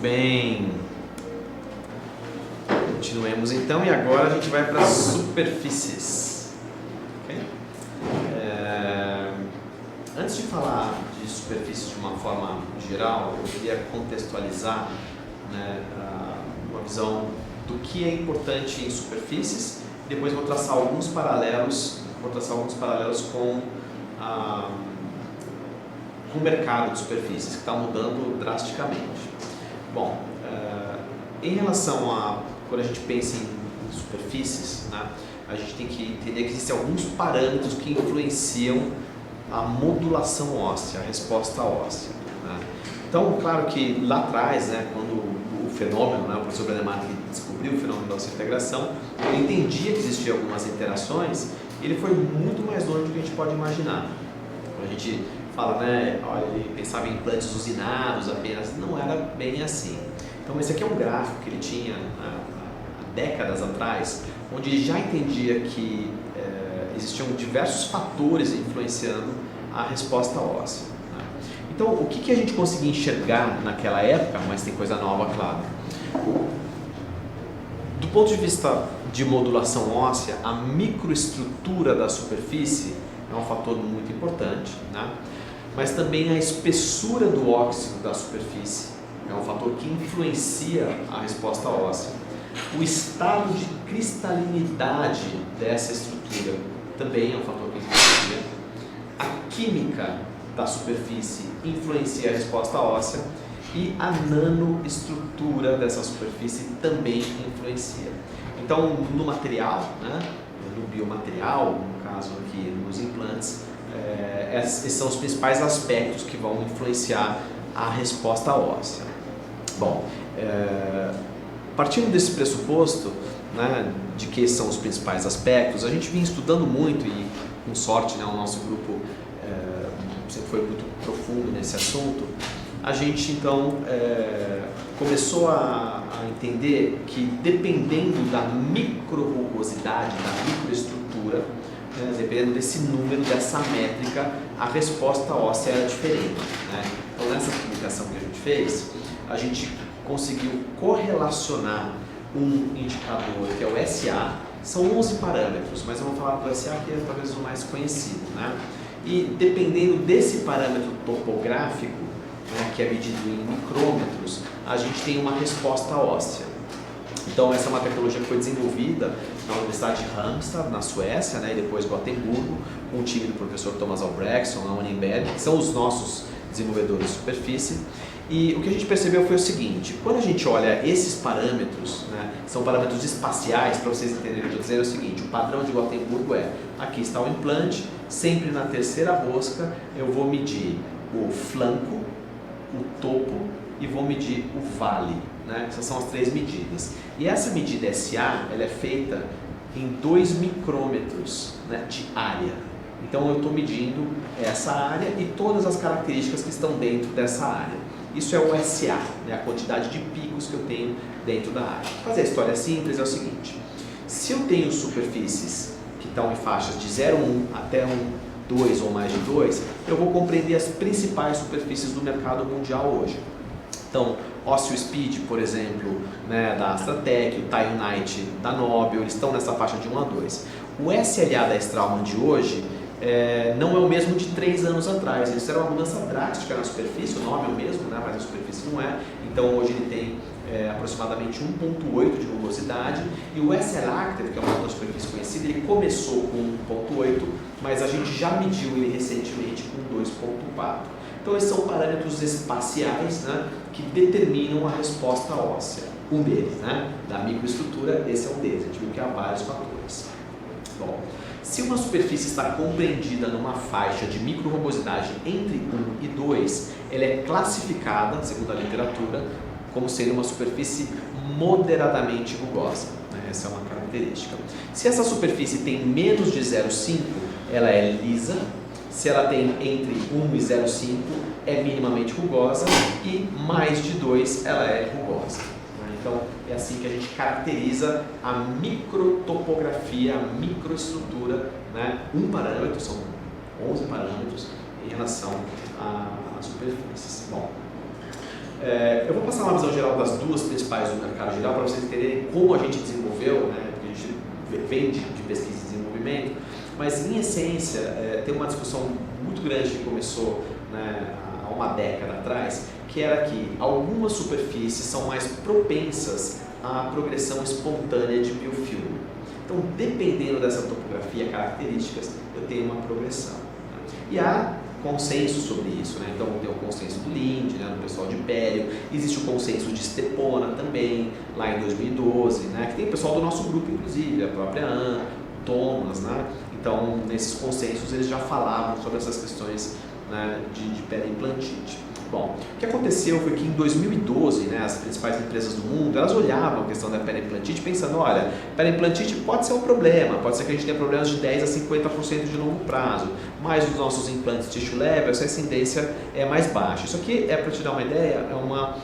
bem. Continuemos então, e agora a gente vai para as superfícies. Okay? Antes de falar de superfícies de uma forma geral, eu queria contextualizar, né, uma visão do que é importante em superfícies. Depois vou traçar alguns paralelos, com o mercado de superfícies, que está mudando drasticamente. Bom, em relação a quando a gente pensa em superfícies, né, a gente tem que entender que existem alguns parâmetros que influenciam a modulação óssea, a resposta óssea. Né? Então, claro que lá atrás, né, quando o fenômeno, né, o professor Brenneman descobriu o fenômeno da ossa-integração, ele entendia que existiam algumas interações e ele foi muito mais longe do que a gente pode imaginar. Quando a gente fala, né, olha, ele pensava em implantes usinados apenas, não era bem assim. Então, esse aqui é um gráfico que ele tinha há décadas atrás, onde ele já entendia que existiam diversos fatores influenciando a resposta óssea. Né? Então, o que a gente conseguia enxergar naquela época, mas tem coisa nova, claro. Do ponto de vista de modulação óssea, a microestrutura da superfície é um fator muito importante, né? Mas também a espessura do óxido da superfície é um fator que influencia a resposta óssea. O estado de cristalinidade dessa estrutura também é um fator que influencia. A química da superfície influencia a resposta óssea e a nanoestrutura dessa superfície também influencia. Então, no material, né, no biomaterial, no caso aqui nos implantes, esses são os principais aspectos que vão influenciar a resposta óssea. Bom, partindo desse pressuposto, né, de que são os principais aspectos, a gente vinha estudando muito e, com sorte, né, o nosso grupo sempre foi muito profundo nesse assunto. A gente, então, começou a entender que, dependendo da micro-rugosidade, da microestrutura, né, dependendo desse número, dessa métrica, a resposta óssea era diferente. Né? Então, nessa publicação que a gente fez, a gente conseguiu correlacionar um indicador que é o SA, são 11 parâmetros, mas eu vou falar do SA que é talvez o mais conhecido, né? E dependendo desse parâmetro topográfico, né, que é medido em micrômetros, a gente tem uma resposta óssea. Então essa é uma tecnologia que foi desenvolvida na Universidade de Halmstad, na Suécia, né, e depois Gotemburgo, com o time do professor Thomas Albrechtsen, na Unimbed, que são os nossos desenvolvedores de superfície. E o que a gente percebeu foi o seguinte: quando a gente olha esses parâmetros, né, são parâmetros espaciais, para vocês entenderem o que eu estou dizendo, é o seguinte: o padrão de Gotemburgo aqui está o implante, sempre na terceira rosca eu vou medir o flanco, o topo e vou medir o vale. Né? Essas são as três medidas. E essa medida SA, ela é feita em 2 micrômetros, né, de área. Então eu estou medindo essa área e todas as características que estão dentro dessa área. Isso é o SA, né, a quantidade de picos que eu tenho dentro da área. Fazer a história simples é o seguinte: se eu tenho superfícies que estão em faixas de 0,1 até 1,2 ou mais de 2, eu vou compreender as principais superfícies do mercado mundial hoje. Então, OsseoSpeed, por exemplo, né, da AstraTech, o TiUnite da Nobel, eles estão nessa faixa de 1 a 2. O SLA da Straumann de hoje não é o mesmo de 3 anos atrás. Eles fizeram uma mudança drástica na superfície, o nome é o mesmo, né, mas a superfície não é. Então hoje ele tem aproximadamente 1,8 de rugosidade, e o SLActive, que é uma outra superfície conhecida, ele começou com 1,8, mas a gente já mediu ele recentemente com 2,4. Então esses são parâmetros espaciais, né, que determinam a resposta óssea. Um deles, né, da microestrutura, esse é um deles. A gente viu que há vários fatores. Bom, se uma superfície está compreendida numa faixa de micro-rugosidade entre 1 e 2, ela é classificada, segundo a literatura, como sendo uma superfície moderadamente rugosa. Né? Essa é uma característica. Se essa superfície tem menos de 0,5, ela é lisa. Se ela tem entre 1 e 0,5, é minimamente rugosa, e mais de 2, ela é rugosa. Então, é assim que a gente caracteriza a microtopografia, a microestrutura, né? Um parâmetro, são 11 parâmetros em relação às superfícies. Bom, Eu vou passar uma visão geral das duas principais do mercado geral para vocês entenderem como a gente desenvolveu, né? Porque a gente vem de pesquisa e desenvolvimento, mas em essência tem uma discussão muito grande que começou, né, há uma década atrás, que era que algumas superfícies são mais propensas à progressão espontânea de biofilme. Então, dependendo dessa topografia, características, eu tenho uma progressão. Né? E há consenso sobre isso, né? Então tem o consenso do Linde, né, do pessoal de Império, existe o consenso de Stepona também, lá em 2012, né, que tem o pessoal do nosso grupo, inclusive, a própria Anne, Thomas, né? Então, nesses consensos eles já falavam sobre essas questões, né, de periimplantite. Bom, o que aconteceu foi que em 2012, né, as principais empresas do mundo, elas olhavam a questão da periimplantite pensando, olha, periimplantite pode ser um problema, pode ser que a gente tenha problemas de 10 a 50% de longo prazo, mas os nossos implantes tissue level, essa incidência é mais baixa. Isso aqui para te dar uma ideia, é uma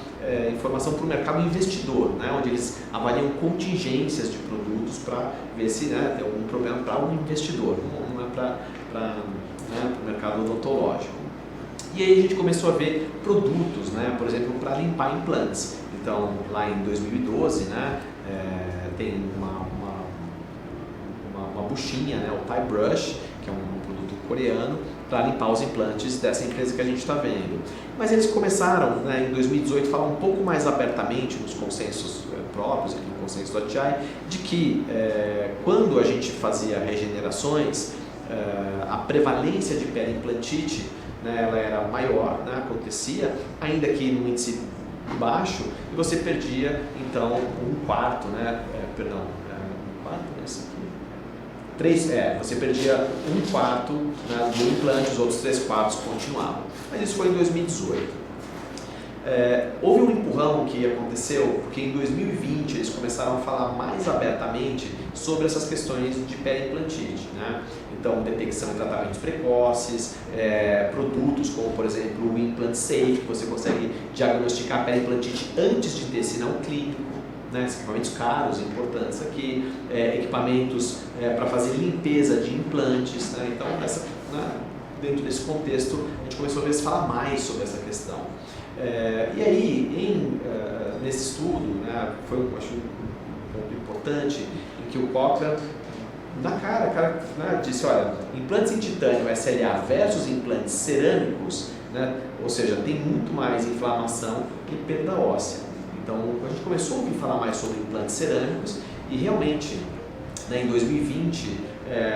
informação para o mercado investidor, né, onde eles avaliam contingências de produtos para ver se, né, tem algum problema para o investidor, não é para o mercado odontológico. E aí a gente começou a ver produtos, né, por exemplo, para limpar implantes. Então, lá em 2012, né, tem uma buchinha, né, o Thai Brush, que é um produto coreano, para limpar os implantes dessa empresa que a gente está vendo. Mas eles começaram, né, em 2018, a falar um pouco mais abertamente nos consensos próprios, aqui no consenso do ATI, de que quando a gente fazia regenerações, a prevalência de periimplantite, né, ela era maior, né, acontecia, ainda que no índice baixo, e você perdia então um quarto, né, você perdia um quarto, né, do implante, os outros 3/4 continuavam. Mas isso foi em 2018. Houve um empurrão que aconteceu porque em 2020 eles começaram a falar mais abertamente sobre essas questões de periimplantite, né? Então, detecção e tratamentos precoces, produtos como, por exemplo, o Implant Safe, que você consegue diagnosticar periimplantite antes de ter sinal clínico, né? Equipamentos caros, importantes aqui, equipamentos para fazer limpeza de implantes, né? Então, dentro desse contexto, a gente começou a ver se falar mais sobre essa questão. E aí, nesse estudo, né, foi acho, um ponto importante em que o Cochrane, na cara, né, disse, olha, implantes em titânio SLA versus implantes cerâmicos, né, ou seja, tem muito mais inflamação e perda óssea. Então, a gente começou a ouvir falar mais sobre implantes cerâmicos e realmente, né, em 2020,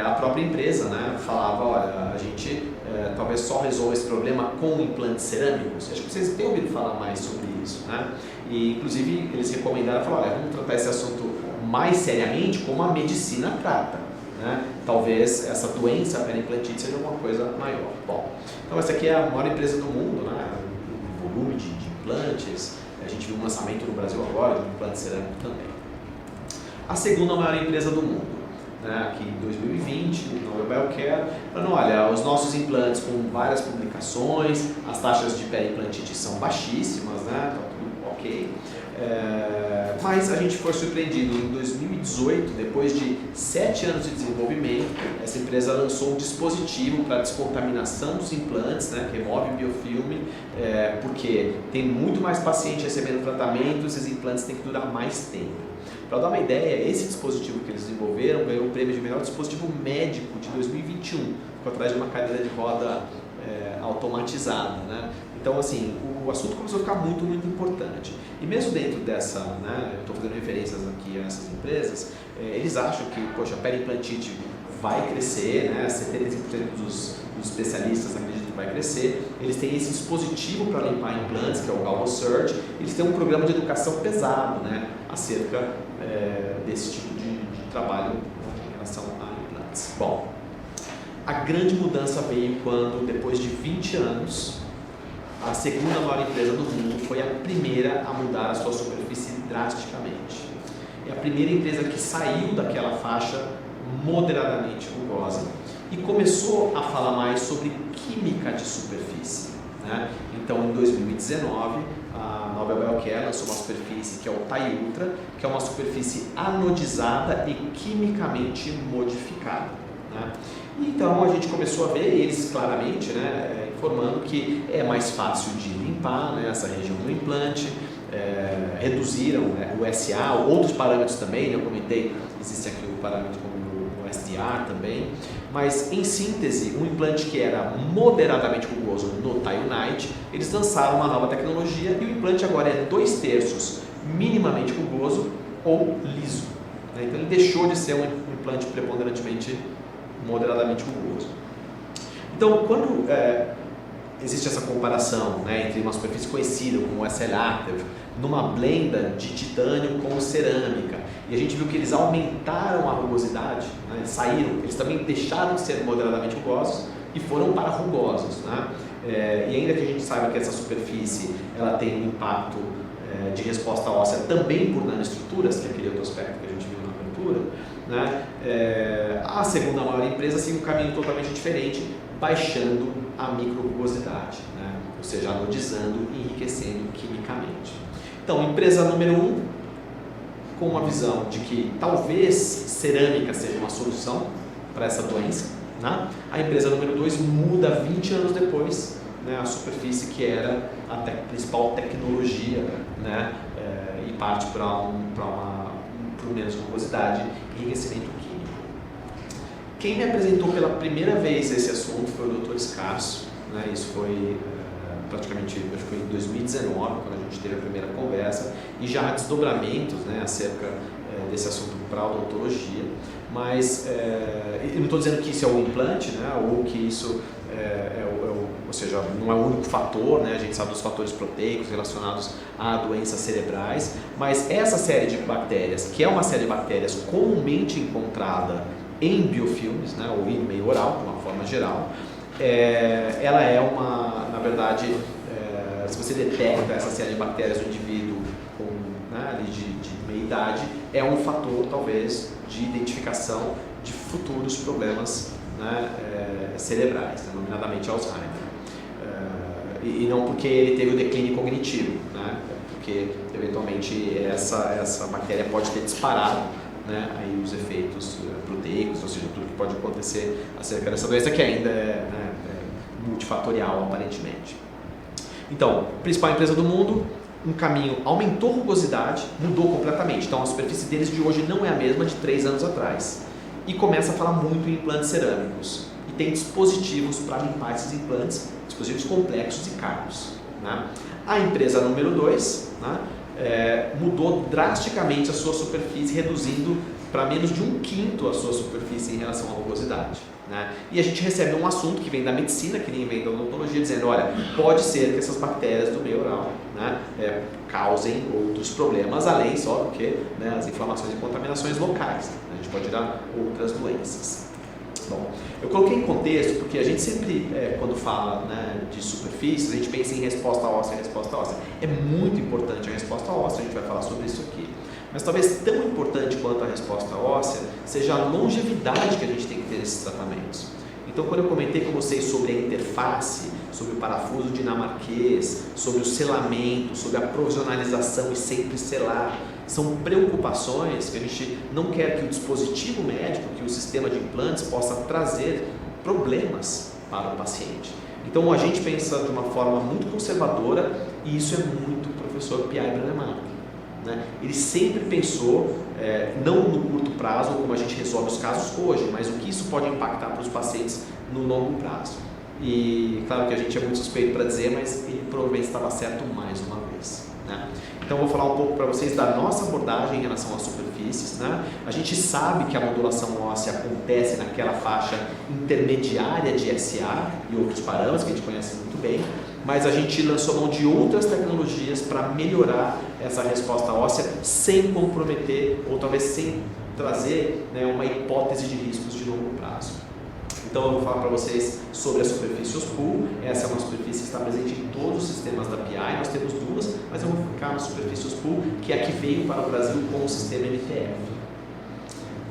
a própria empresa, né, falava, olha, a gente talvez só resolva esse problema com implantes cerâmicos. Acho que vocês têm ouvido falar mais sobre isso, né? E, inclusive, eles recomendaram, falaram, olha, vamos tratar esse assunto mais seriamente como a medicina trata, né? Talvez essa doença, a periimplantite, seja uma coisa maior. Bom, então essa aqui é a maior empresa do mundo, né? O volume de implantes, a gente viu um lançamento no Brasil agora de um implante cerâmico também. A segunda maior empresa do mundo, né, aqui em 2020, Nobel Biocare, falando, olha, os nossos implantes com várias publicações, as taxas de periimplantite são baixíssimas, né, tá tudo ok, mas a gente foi surpreendido em 2018, depois de 7 anos de desenvolvimento, essa empresa lançou um dispositivo para descontaminação dos implantes, né, que remove biofilme, porque tem muito mais paciente recebendo tratamento, esses implantes têm que durar mais tempo. Para dar uma ideia, esse dispositivo que eles desenvolveram ganhou o prêmio de melhor dispositivo médico de 2021, ficou atrás de uma cadeira de roda automatizada, né? Então, assim, o assunto começou a ficar muito, muito importante. E mesmo dentro dessa, né, eu estou fazendo referências aqui a essas empresas, eles acham que, poxa, a periimplantite vai crescer, né? 75% dos especialistas acreditam que vai crescer. Eles têm esse dispositivo para limpar implantes, que é o Galvo Surge. Eles têm um programa de educação pesado, né, acerca desse tipo de trabalho em relação a implantes. Bom, a grande mudança veio quando, depois de 20 anos, a segunda maior empresa do mundo foi a primeira a mudar a sua superfície drasticamente. É a primeira empresa que saiu daquela faixa moderadamente rugosa e começou a falar mais sobre química de superfície, né? Então, em 2019, a Nobel Biocare lançou uma superfície que é o Thai Ultra, que é uma superfície anodizada e quimicamente modificada, né? Então, a gente começou a ver eles claramente, né, informando que é mais fácil de limpar, né, essa região do implante, reduziram, né, o SA, outros parâmetros também, né, eu comentei, existe aqui o parâmetro como o SDR também, mas em síntese, um implante que era moderadamente rugoso no TiUnite, eles lançaram uma nova tecnologia e o implante agora é 2/3 minimamente rugoso ou liso, né? Então ele deixou de ser um implante preponderantemente moderadamente rugoso. Então, quando existe essa comparação, né, entre uma superfície conhecida como o SL Active, numa blenda de titânio com cerâmica, e a gente viu que eles aumentaram a rugosidade, né, eles também deixaram de ser moderadamente rugosos e foram para rugosos, né? E ainda que a gente saiba que essa superfície ela tem um impacto de resposta óssea também por nanoestruturas, que é aquele outro aspecto que a gente viu na abertura, né? A segunda maior empresa segue um caminho totalmente diferente, baixando a microrugosidade, né? Ou seja, anodizando e enriquecendo quimicamente. Então, empresa número 1, com uma visão de que talvez cerâmica seja uma solução para essa doença, né? A empresa número 2 muda 20 anos depois, né, a superfície que era a principal tecnologia, né, e parte para menos rugosidade e enriquecimento químico. Quem me apresentou pela primeira vez esse assunto foi o Dr. Scarso, né? Isso foi praticamente, acho que foi em 2019, quando a gente teve a primeira conversa, e já há desdobramentos, né, acerca desse assunto para a odontologia, mas eu não estou dizendo que isso é o implante, né, ou que isso ou seja, não é o único fator, né? A gente sabe dos fatores proteicos relacionados a doenças cerebrais, mas essa série de bactérias, que é uma série de bactérias comumente encontrada em biofilmes, né, ou em meio oral, de uma forma geral, ela é na verdade, se você detecta essa série de bactérias no indivíduo com, né, ali de meia idade, é um fator, talvez, de identificação de futuros problemas, né, cerebrais, né, nomeadamente Alzheimer. E não porque ele teve o declínio cognitivo, né, porque eventualmente essa bactéria pode ter disparado, né, aí os efeitos proteicos, ou seja, tudo que pode acontecer acerca dessa doença, que ainda é multifatorial aparentemente. Então, principal empresa do mundo, um caminho aumentou a rugosidade, mudou completamente. Então a superfície deles de hoje não é a mesma de 3 anos atrás. E começa a falar muito em implantes cerâmicos. E tem dispositivos para limpar esses implantes, dispositivos complexos e caros, né? A empresa número 2, né, mudou drasticamente a sua superfície, reduzindo para menos de 1/5 a sua superfície em relação à rugosidade, né? E a gente recebe um assunto que vem da medicina, que nem vem da odontologia, dizendo, olha, pode ser que essas bactérias do meio oral, né, causem outros problemas, além só do que, né, as inflamações e contaminações locais, né? A gente pode gerar outras doenças. Bom, eu coloquei em contexto porque a gente sempre, quando fala, né, de superfícies, a gente pensa em resposta óssea. É muito importante a resposta óssea, a gente vai falar sobre isso aqui. Mas talvez tão importante quanto a resposta óssea seja a longevidade que a gente tem que ter nesses tratamentos. Então, quando eu comentei com vocês sobre a interface, sobre o parafuso dinamarquês, sobre o selamento, sobre a provisionalização e sempre selar, são preocupações que a gente não quer que o dispositivo médico, que o sistema de implantes possa trazer problemas para o paciente. Então, a gente pensa de uma forma muito conservadora e isso é muito o professor Pierre Brennemark, né? Ele sempre pensou, não no curto prazo, como a gente resolve os casos hoje, mas o que isso pode impactar para os pacientes no longo prazo. E claro que a gente é muito suspeito para dizer, mas ele provavelmente estava certo mais uma vez, né? Então eu vou falar um pouco para vocês da nossa abordagem em relação às superfícies, né? A gente sabe que a modulação óssea acontece naquela faixa intermediária de SA e outros parâmetros que a gente conhece muito bem, mas a gente lançou mão de outras tecnologias para melhorar essa resposta óssea sem comprometer ou talvez sem trazer, né, uma hipótese de riscos de longo prazo. Então eu vou falar para vocês sobre a superfície OSPUL. Essa é uma superfície que está presente em todos os sistemas da PI, nós temos duas, mas eu vou focar na superfície OSPUL, que é a que veio para o Brasil com o sistema MTF.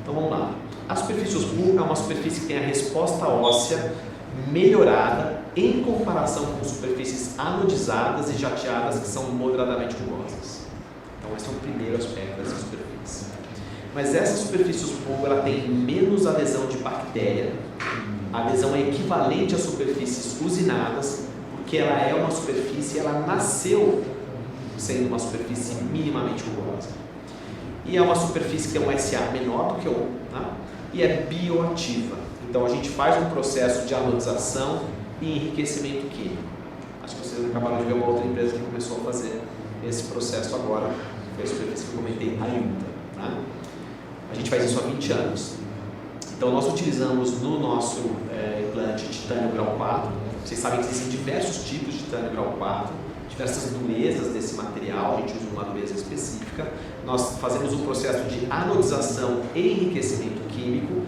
Então vamos lá. A superfície OSPUL é uma superfície que tem a resposta óssea melhorada em comparação com superfícies anodizadas e jateadas que são moderadamente rugosas. Então esse é o primeiro aspecto dessa superfície. mas essa superfície osso-polvo ela tem menos adesão de bactéria, a adesão é equivalente às superfícies usinadas, porque ela é uma superfície, ela nasceu sendo uma superfície minimamente rugosa. E é uma superfície que tem um SA menor do que 1, tá? E é bioativa. Então a gente faz um processo de anodização e enriquecimento químico. Acho que vocês acabaram de ver uma outra empresa que começou a fazer esse processo agora, foi a superfície que eu comentei, a Yuta. Tá? A gente faz isso há 20 anos. Então nós utilizamos no nosso implante titânio grau 4. Vocês sabem que existem diversos tipos de titânio grau 4, diversas durezas desse material, a gente usa uma dureza específica. Nós fazemos um processo de anodização e enriquecimento químico,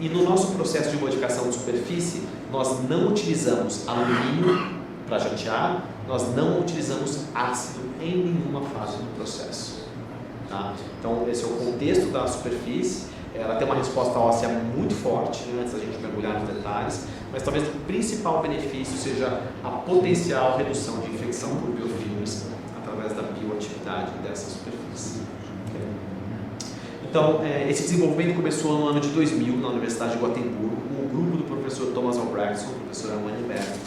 e no nosso processo de modificação de superfície, nós não utilizamos alumínio para jatear, nós não utilizamos ácido em nenhuma fase do processo. Tá? Então esse é o contexto da superfície. Ela tem uma resposta óssea muito forte, né, antes da gente mergulhar nos detalhes, mas talvez o principal benefício seja a potencial redução de infecção por biofilmes através da bioatividade dessa superfície. Então, esse desenvolvimento começou no ano de 2000 na Universidade de Gotemburgo, com o grupo do professor Thomas Albrechtsen, professor Armani Berto,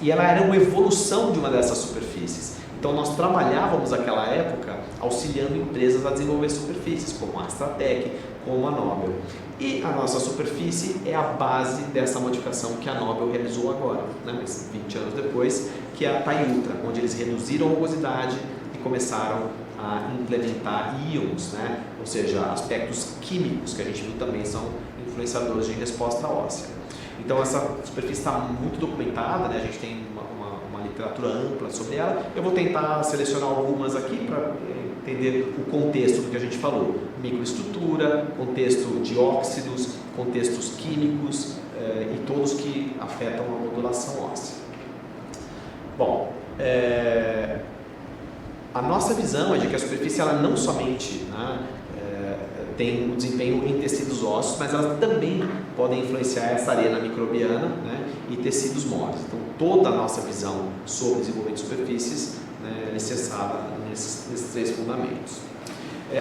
e ela era uma evolução de uma dessas superfícies. Então nós trabalhávamos naquela época auxiliando empresas a desenvolver superfícies, como a Astratec, como a Nobel. E a nossa superfície é a base dessa modificação que a Nobel realizou agora, né, mas 20 anos depois, que é a Tayutra, onde eles reduziram a rugosidade e começaram a implementar íons, né, ou seja, aspectos químicos que a gente viu também são influenciadores de resposta óssea. Então essa superfície está muito documentada, né, a gente tem uma literatura ampla sobre ela. Eu vou tentar selecionar algumas aqui para entender o contexto do que a gente falou. Microestrutura, contexto de óxidos, contextos químicos e todos que afetam a modulação óssea. Bom, a nossa visão é de que a superfície ela não somente, né, tem um desempenho em tecidos ósseos, mas elas também podem influenciar essa arena microbiana, né, e tecidos moles. Então, toda a nossa visão sobre desenvolvimento de superfícies, né, é alicerçada nesses três fundamentos.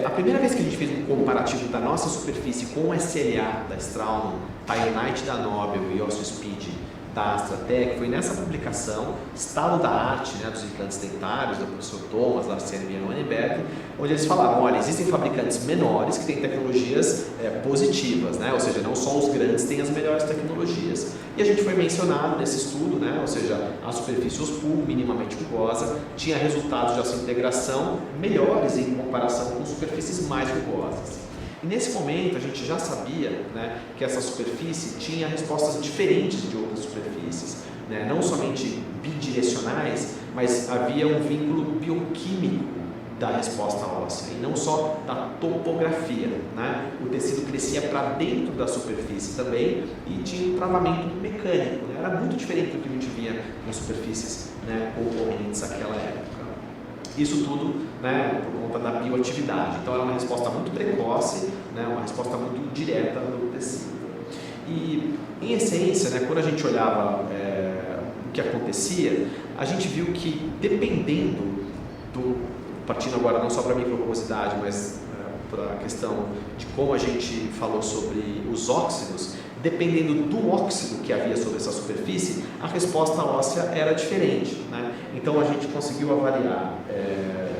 A primeira vez que a gente fez um comparativo da nossa superfície com o SLA da Straumann, Ionite da Nobel e OsseoSpeed da Astratec foi nessa publicação, Estado da Arte, né, dos implantes dentários, do professor Thomas, da CNB e Weinberg, onde eles falaram, olha, existem fabricantes menores que têm tecnologias positivas, né, ou seja, não só os grandes têm as melhores tecnologias. E a gente foi mencionado nesse estudo, né, ou seja, a superfície osso-polvo minimamente rugosa tinha resultados de osseointegração melhores em comparação com superfícies mais rugosas. E nesse momento a gente já sabia, né, que essa superfície tinha respostas diferentes de outras superfícies, né, não somente bidirecionais, mas havia um vínculo bioquímico da resposta óssea e não só da topografia, né? O tecido crescia para dentro da superfície também e tinha um travamento mecânico, né? Era muito diferente do que a gente via nas superfícies, né, concorrentes àquela época. Isso tudo, né, por conta da bioatividade. Então era uma resposta muito precoce, né, uma resposta muito direta do tecido. E em essência, né, quando a gente olhava o que acontecia, a gente viu que dependendo partindo agora não só para a microrugosidade, mas para a questão de como a gente falou sobre os óxidos, dependendo do óxido que havia sobre essa superfície, a resposta óssea era diferente, né? Então a gente conseguiu avaliar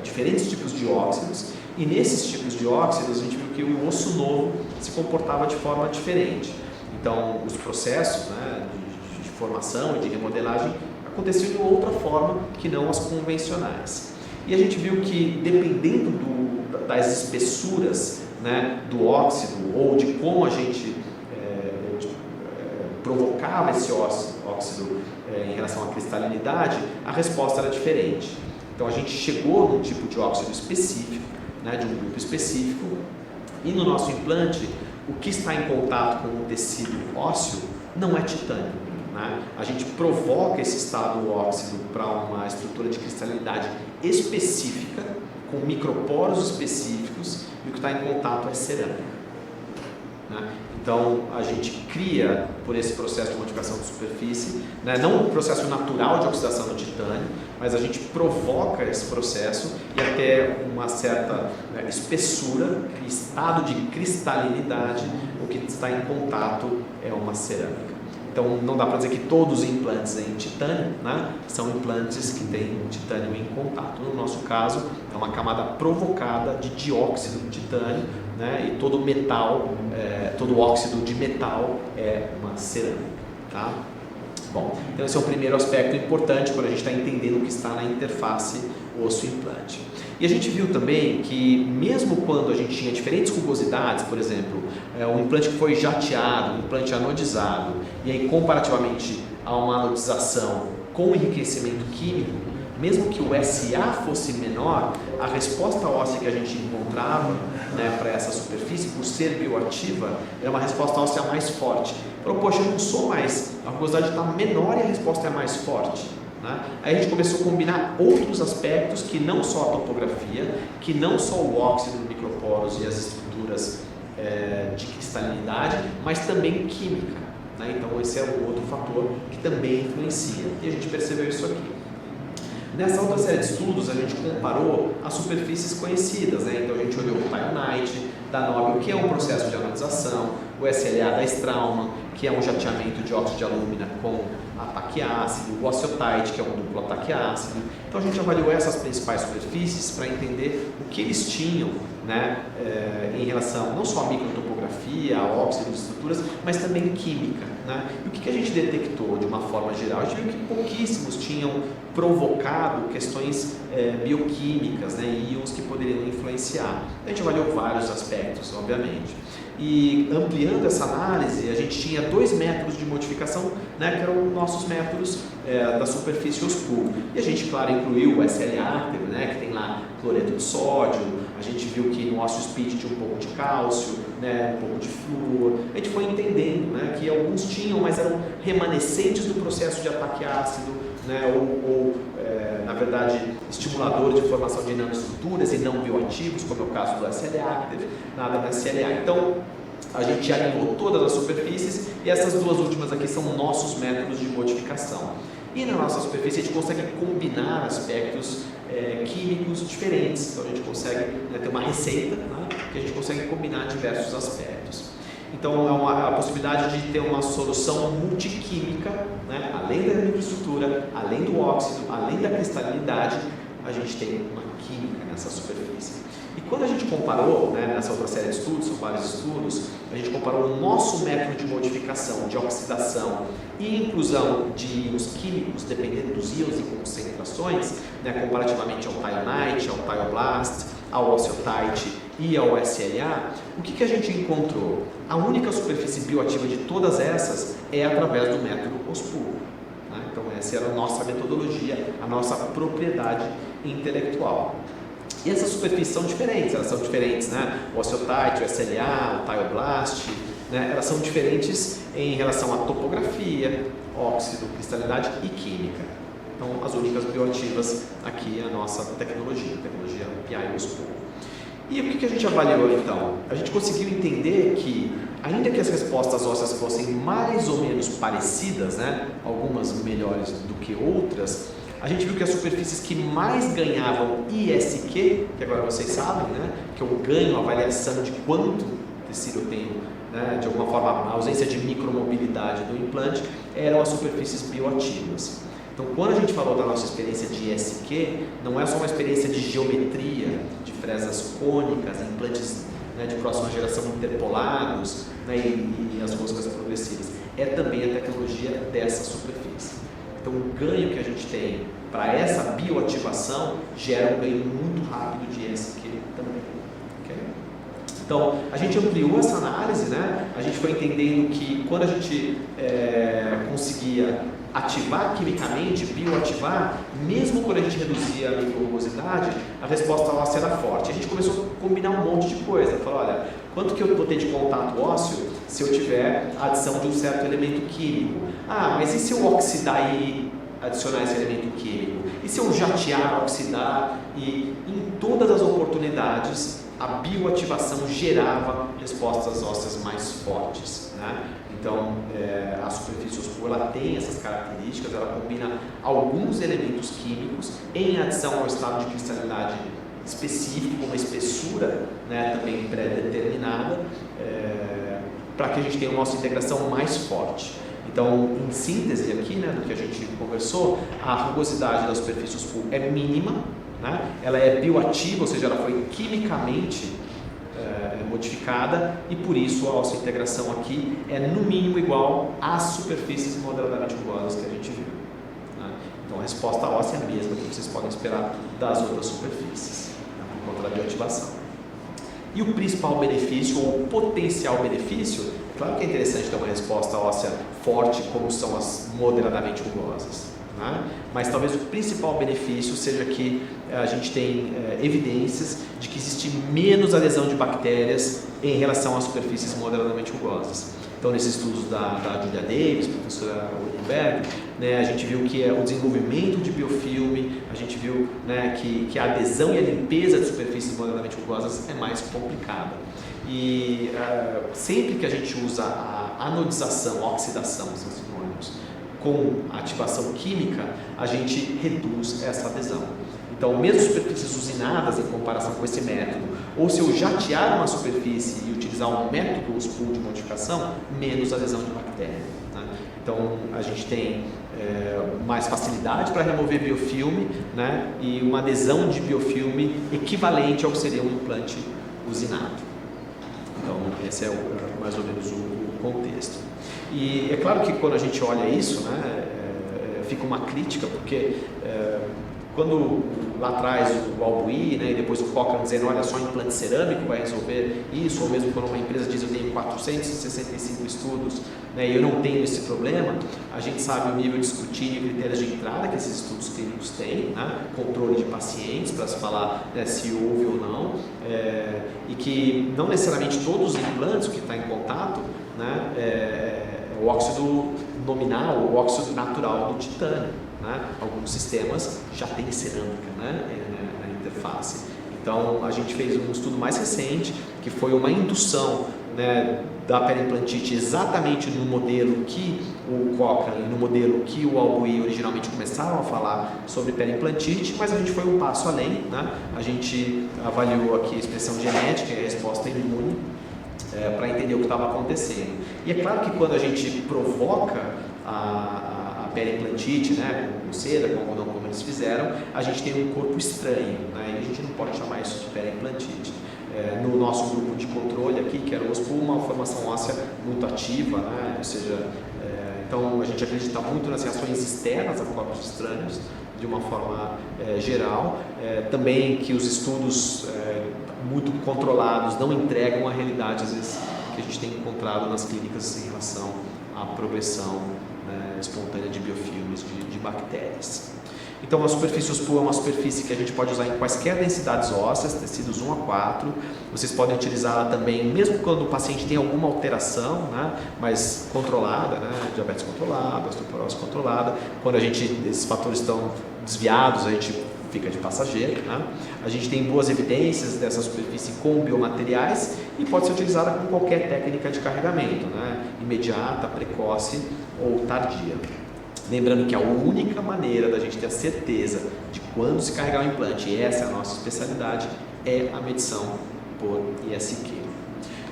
diferentes tipos de óxidos e nesses tipos de óxidos a gente viu que o osso novo se comportava de forma diferente. Então os processos, né, de formação e de remodelagem aconteciam de outra forma que não as convencionais. E a gente viu que dependendo das espessuras, né, do óxido ou de como a gente provocava esse óxido em relação à cristalinidade, a resposta era diferente. Então a gente chegou num tipo de óxido específico, né, de um grupo específico, e no nosso implante, o que está em contato com o tecido ósseo não é titânio. Né? A gente provoca esse estado óxido para uma estrutura de cristalinidade específica, com microporos específicos, e o que está em contato é cerâmica. Né? Então, a gente cria, por esse processo de modificação de superfície, né, não um processo natural de oxidação do titânio, mas a gente provoca esse processo e até uma certa espessura, estado de cristalinidade, o que está em contato é uma cerâmica. Então, não dá para dizer que todos os implantes em titânio, né, são implantes que têm titânio em contato. No nosso caso, é uma camada provocada de dióxido de titânio, né, e todo metal, todo óxido de metal é uma cerâmica. Tá? Bom, então esse é o primeiro aspecto importante quando a gente está entendendo o que está na interface osso-implante. E a gente viu também que mesmo quando a gente tinha diferentes rugosidades, por exemplo, um implante que foi jateado, um implante anodizado, e aí comparativamente a uma anodização com enriquecimento químico, mesmo que o SA fosse menor, a resposta óssea que a gente encontrava, né, para essa superfície, por ser bioativa, era uma resposta óssea mais forte. Falou, poxa, eu não sou mais, a rugosidade está menor e a resposta é mais forte. Né? Aí a gente começou a combinar outros aspectos que não só a topografia, que não só o óxido, os microporos e as estruturas de cristalinidade, mas também química. Né? Então esse é um outro fator que também influencia e a gente percebeu isso aqui. Nessa outra série de estudos, a gente comparou as superfícies conhecidas, né? Então a gente olhou o Taionite da Nobel, que é um processo de anodização, o SLA da Straumann, que é um jateamento de óxido de alumina com ataque ácido, o Osteotite, que é um duplo ataque ácido. Então a gente avaliou essas principais superfícies para entender o que eles tinham, né, em relação não só à microtopografia, a óxido de estruturas, mas também química. Né? E o que a gente detectou de uma forma geral? A gente viu que pouquíssimos tinham provocado questões bioquímicas, né, íons que poderiam influenciar. A gente avaliou vários aspectos, obviamente. E ampliando essa análise, a gente tinha 2 métodos de modificação, né, que eram nossos métodos da superfície osso-pulpo. E a gente, claro, incluiu o SLA, né, que tem lá cloreto de sódio. A gente viu que no Osteospeed tinha um pouco de cálcio, né, um pouco de flúor. A gente foi entendendo, né, que alguns tinham, mas eram remanescentes do processo de ataque ácido, né, na verdade, estimuladores de formação de nanoestruturas e não bioativos, como é o caso do SLA, que teve nada no SLA. Então, a gente alinhou todas as superfícies e essas 2 últimas aqui são nossos métodos de modificação. E na nossa superfície a gente consegue combinar aspectos químicos diferentes, então a gente consegue, né, ter uma receita, né, que a gente consegue combinar diversos aspectos. Então é a possibilidade de ter uma solução multiquímica, né, além da microestrutura, além do óxido, além da cristalinidade, a gente tem uma química nessa superfície. E quando a gente comparou, né, nessa outra série de estudos, são vários estudos, a gente comparou o nosso método de modificação, de oxidação e inclusão de íons químicos, dependendo dos íons e concentrações, né, comparativamente ao Taionite, ao Taioblast, ao Osteotite e ao SLA, o que a gente encontrou? A única superfície bioativa de todas essas é através do método osso-pulpo. Né? Então essa era a nossa metodologia, a nossa propriedade intelectual. E essas superfícies são diferentes, né? O Osteotite, o SLA, o Taioblast, né? Elas são diferentes em relação à topografia, óxido, cristalinidade e química. Então, as únicas bioativas aqui é a nossa tecnologia PI osso-pulpo. E o que a gente avaliou então? A gente conseguiu entender que, ainda que as respostas ósseas fossem mais ou menos parecidas, né? Algumas melhores do que outras, a gente viu que as superfícies que mais ganhavam ISQ, que agora vocês sabem, né, que eu ganho a avaliação de quanto tecido eu tenho, né, de alguma forma a ausência de micromobilidade do implante, eram as superfícies bioativas. Então, quando a gente falou da nossa experiência de ISQ, não é só uma experiência de geometria, de fresas cônicas, implantes, né, de próxima geração interpolados, né, e as roscas progressivas, é também a tecnologia dessa superfície. Então, o ganho que a gente tem para essa bioativação gera um ganho muito rápido de ISQ também. Okay? Então, a gente ampliou essa análise, né? A gente foi entendendo que quando a gente conseguia ativar quimicamente, bioativar, mesmo quando a gente reduzia a microrugosidade, a resposta óssea era forte. A gente começou a combinar um monte de coisa. Falou, olha, quanto que eu vou ter de contato ósseo se eu tiver a adição de um certo elemento químico? Ah, mas e se eu oxidar e adicionar esse elemento químico? E se eu jatear, oxidar? E em todas as oportunidades a bioativação gerava respostas ósseas mais fortes, né? Então, a superfície OSPU ela tem essas características, ela combina alguns elementos químicos em adição ao estado de cristalidade específico, com uma espessura, né, também pré-determinada, para que a gente tenha uma integração mais forte. Então, em síntese aqui, né, do que a gente conversou, a rugosidade da superfície OSPU é mínima, né? Ela é bioativa, ou seja, ela foi quimicamente modificada e por isso a integração aqui é no mínimo igual às superfícies moderadamente rugosas que a gente viu, né? Então a resposta óssea é a mesma que vocês podem esperar das outras superfícies, né, por conta da bioativação. E o principal benefício ou o potencial benefício, claro que é interessante ter uma resposta óssea forte como são as moderadamente rugosas, né? Mas talvez o principal benefício seja que a gente tem evidências de que existe menos adesão de bactérias em relação às superfícies moderadamente rugosas. Então, nesses estudos da Julia Davis, professora Wittenberg, né, a gente viu que o desenvolvimento de biofilme, a gente viu, né, que a adesão e a limpeza de superfícies moderadamente rugosas é mais complicada. E sempre que a gente usa a anodização, a oxidação, são sinônimos, com a ativação química, a gente reduz essa adesão. Então, mesmo superfícies usinadas em comparação com esse método, ou se eu jatear uma superfície e utilizar um método OSPU de modificação, menos adesão de bactéria, né? Então, a gente tem mais facilidade para remover biofilme, né? E uma adesão de biofilme equivalente ao que seria um implante usinado. Então, esse é mais ou menos o contexto. E é claro que quando a gente olha isso, né, fica uma crítica, porque quando lá atrás o Albuí, né, e depois o Cochrane dizendo, olha, só implante cerâmico vai resolver isso, ou mesmo quando uma empresa diz eu tenho 465 estudos, né, e eu não tenho esse problema, a gente sabe o nível de escrutínio e critérios de entrada que esses estudos clínicos têm, né, controle de pacientes para se falar, né, se houve ou não, e que não necessariamente todos os implantes que está em contato, né, o óxido nominal, o óxido natural do titânio, né? Alguns sistemas já têm cerâmica, né, na interface. Então, a gente fez um estudo mais recente, que foi uma indução, né, da periimplantite exatamente no modelo que o Cochrane e no modelo que o Albuí originalmente começaram a falar sobre periimplantite, mas a gente foi um passo além, né? A gente avaliou aqui a expressão genética e a resposta imune, para entender o que estava acontecendo. E é claro que quando a gente provoca a periimplantite, né, com seda, com algodão, como eles fizeram, a gente tem um corpo estranho, né, e a gente não pode chamar isso de periimplantite. No nosso grupo de controle aqui, que era o OSPU, uma formação óssea muito ativa, né, ou seja, então a gente acredita muito nas reações externas a corpos estranhos, de uma forma geral, também que os estudos muito controlados não entregam a realidade, às vezes, que a gente tem encontrado nas clínicas em relação à progressão, né, espontânea de biofilmes, de bactérias. Então, a superfície OSPU é uma superfície que a gente pode usar em quaisquer densidades ósseas, tecidos 1 a 4. Vocês podem utilizá-la também, mesmo quando o paciente tem alguma alteração, né, mas controlada, né, diabetes controlada, osteoporose controlada. Quando esses fatores estão desviados, a gente fica de passageiro, né? A gente tem boas evidências dessa superfície com biomateriais e pode ser utilizada com qualquer técnica de carregamento, né, imediata, precoce ou tardia. Lembrando que a única maneira da gente ter a certeza de quando se carregar o implante, e essa é a nossa especialidade, é a medição por ISQ.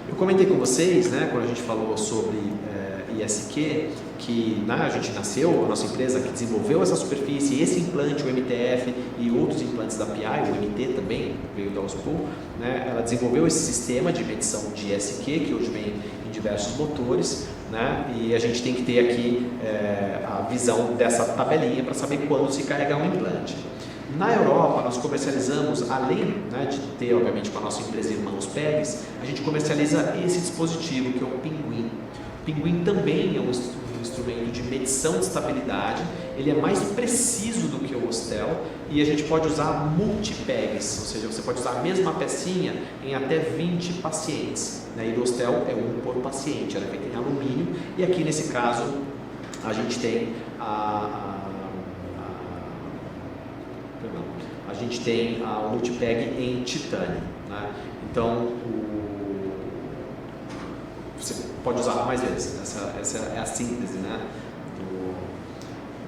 Eu comentei com vocês, né, quando a gente falou sobre ISQ, que, né, a gente nasceu, a nossa empresa que desenvolveu essa superfície, esse implante, o MTF e outros implantes da PI, o MT também veio da OSPU, né, ela desenvolveu esse sistema de medição de ISQ, que hoje vem em diversos motores, né, e a gente tem que ter aqui a visão dessa tabelinha para saber quando se carregar um implante. Na Europa, nós comercializamos, além, né, de ter, obviamente, com a nossa empresa irmã, os PEGs, a gente comercializa esse dispositivo, que é o Pinguim. O Pinguim também é um instrumento de medição de estabilidade, ele é mais preciso do que o Ostel e a gente pode usar multi-PEGs, ou seja, você pode usar a mesma pecinha em até 20 pacientes, né? E o Ostel é um por paciente, ela é feita em alumínio e aqui nesse caso a gente tem o multipeg em titânio, né? né? Então, você pode usar mais vezes. Essa é a síntese, né,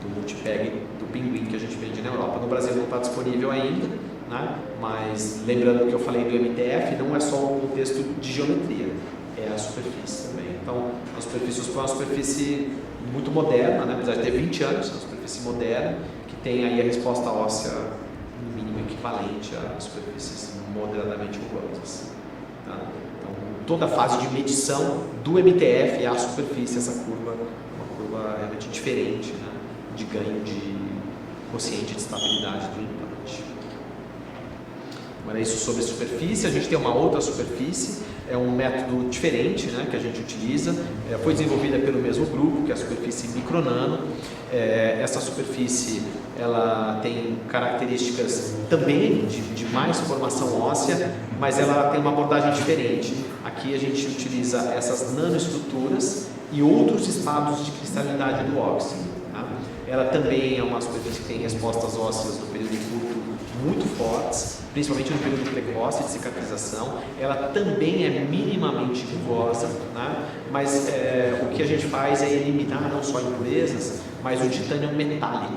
do multipeg do Pinguim que a gente vende na Europa. No Brasil não está disponível ainda, né? Mas lembrando que eu falei do MTF, não é só o contexto de geometria, é a superfície também. Então, a superfície foi uma superfície muito moderna, né? Apesar de ter 20 anos, é uma superfície moderna que tem aí a resposta óssea no mínimo equivalente a superfícies moderadamente rugosas, tá? Então, toda a fase de medição do MTF é a superfície, essa curva é uma curva realmente diferente, né, de ganho de quociente de estabilidade do implante. Agora, isso sobre superfície. A gente tem uma outra superfície, é um método diferente, né, que a gente utiliza, foi desenvolvida pelo mesmo grupo, que é a superfície micronano. Essa superfície ela tem características também de mais formação óssea, mas ela tem uma abordagem diferente. Aqui a gente utiliza essas nanoestruturas e outros estados de cristalidade do óxido, tá? Ela também é uma superfície que tem respostas ósseas no período curto muito fortes, principalmente no período precoce de cicatrização. Ela também é minimamente rugosa, né? Mas o que a gente faz é eliminar não só impurezas, mas o titânio metálico.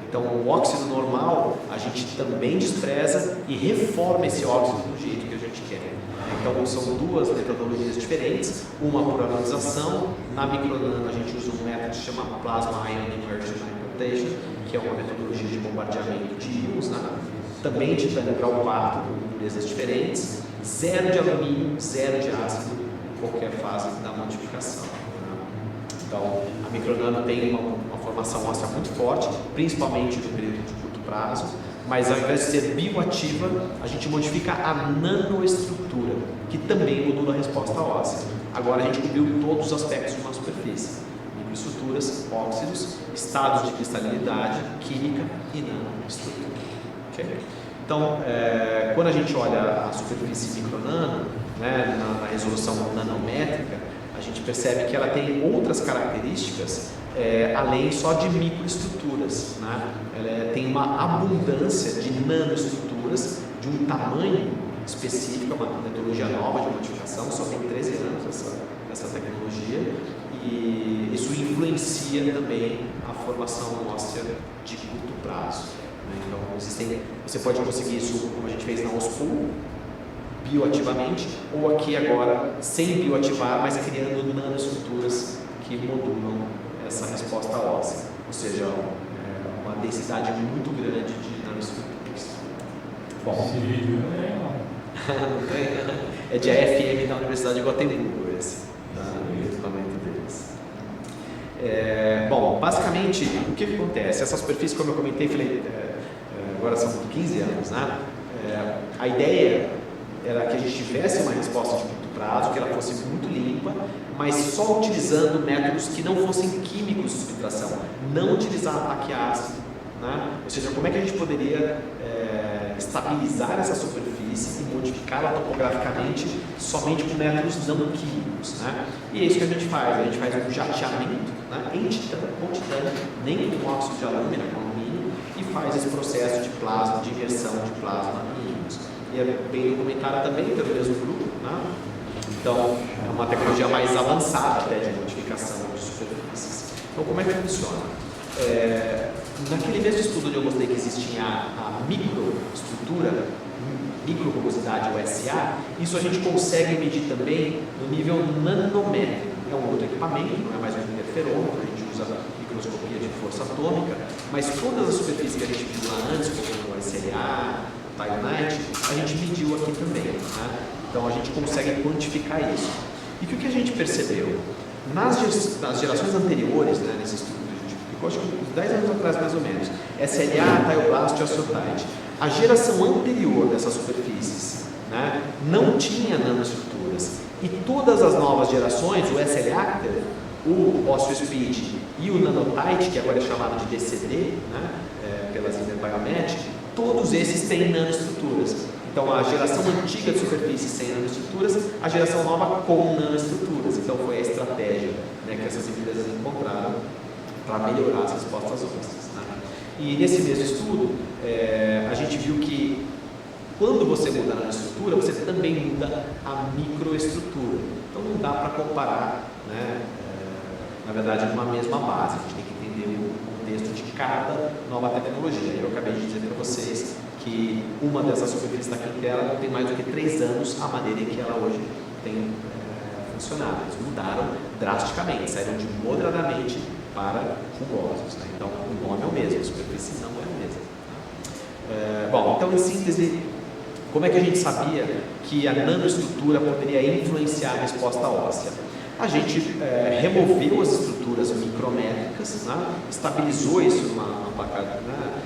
Então, o óxido normal a gente também despreza e reforma esse óxido do jeito que a gente quer. Então, são duas metodologias diferentes, uma por anodização. Na micronano a gente usa um método que se chama Plasma Ion Immersion Implantation, que é uma metodologia de bombardeamento de íons, né? Também titânio grau 4 com impurezas diferentes, zero de alumínio, zero de ácido em qualquer fase da modificação. Então, a micronano tem uma formação óssea muito forte, principalmente no período de curto prazo, mas ao invés de ser bioativa, a gente modifica a nanoestrutura, que também modula a resposta óssea. Agora a gente cobriu todos os aspectos de uma superfície: microestruturas, óxidos, estados de cristalinidade, química e nanoestrutura. Okay? Então, quando a gente olha a superfície micronano, né, na resolução nanométrica, a gente percebe que ela tem outras características além só de microestruturas, né? Ela tem uma abundância de nanoestruturas de um tamanho específico, uma metodologia nova de modificação, só tem 13 anos essa tecnologia, e isso influencia também a formação óssea de curto prazo, né? Então, você pode conseguir isso, como a gente fez na OSPU, bioativamente, ou aqui agora sem bioativar, mas criando nanoestruturas que modulam essa resposta óssea, ou seja, uma densidade muito grande de nanoestruturas. Bom, é de AFM da Universidade de Gotemburgo esse, o equipamento deles. Bom, basicamente, o que acontece? Essa superfície, como eu comentei, falei, agora são 15 anos, né? A ideia era que a gente tivesse uma resposta de curto prazo, que ela fosse muito limpa, mas só utilizando métodos que não fossem químicos de filtração, não utilizar ataque ácido, né? Ou seja, como é que a gente poderia estabilizar essa superfície e modificá-la topograficamente somente com métodos não químicos, né? E é isso que a gente faz um jateamento, né, em titânio, com titânio, nem com óxido de alumínio, com alumínio, e faz esse processo de plasma, de imersão de plasma em íons. E é bem documentada também pelo mesmo grupo, né? Então, é uma tecnologia mais avançada até de modificação de superfícies. Então, como é que funciona? Naquele mesmo estudo onde eu mostrei que existia a microestrutura, microrugosidade, o SA, isso a gente consegue medir também no nível nanométrico. É um outro equipamento, não é mais um interferômetro, a gente usa microscopia de força atômica, mas todas as superfícies que a gente viu lá antes, como o SLA, Taionite, a gente mediu aqui também, né? Então a gente consegue quantificar isso. E o que a gente percebeu? Nas gerações anteriores, né, nesse estudo que a gente publicou, acho que uns 10 anos atrás mais ou menos, SLA, Taioblast e Osteotite, a geração anterior dessas superfícies, né, não tinha nanoestruturas. E todas as novas gerações, o SLA, o OsteoSpeed e o Nanotite, que agora é chamado de DCD, né, pela Zimmer Biomet, todos esses têm nanoestruturas. Então, a geração antiga de superfície sem nanoestruturas, a geração nova com nanoestruturas. Então, foi a estratégia, né, que essas empresas encontraram para melhorar as respostas ósseas, né? E nesse mesmo estudo, a gente viu que Quando você muda a nanoestrutura, você também muda a microestrutura. Então não dá para comparar, né, na verdade, numa mesma base. A gente tem que entender o contexto de cada nova tecnologia. Eu acabei de dizer para vocês que uma dessas superfícies da Quintela não tem mais do que 3 anos a maneira em que ela hoje tem funcionado. Eles mudaram drasticamente, saíram de moderadamente para rugosos. Né? Então o nome é o mesmo, a superfície não é a mesma. Bom, então em síntese, como é que a gente sabia que a nanoestrutura poderia influenciar a resposta óssea? A gente removeu as estruturas micrométricas, né? Estabilizou isso numa placa, né?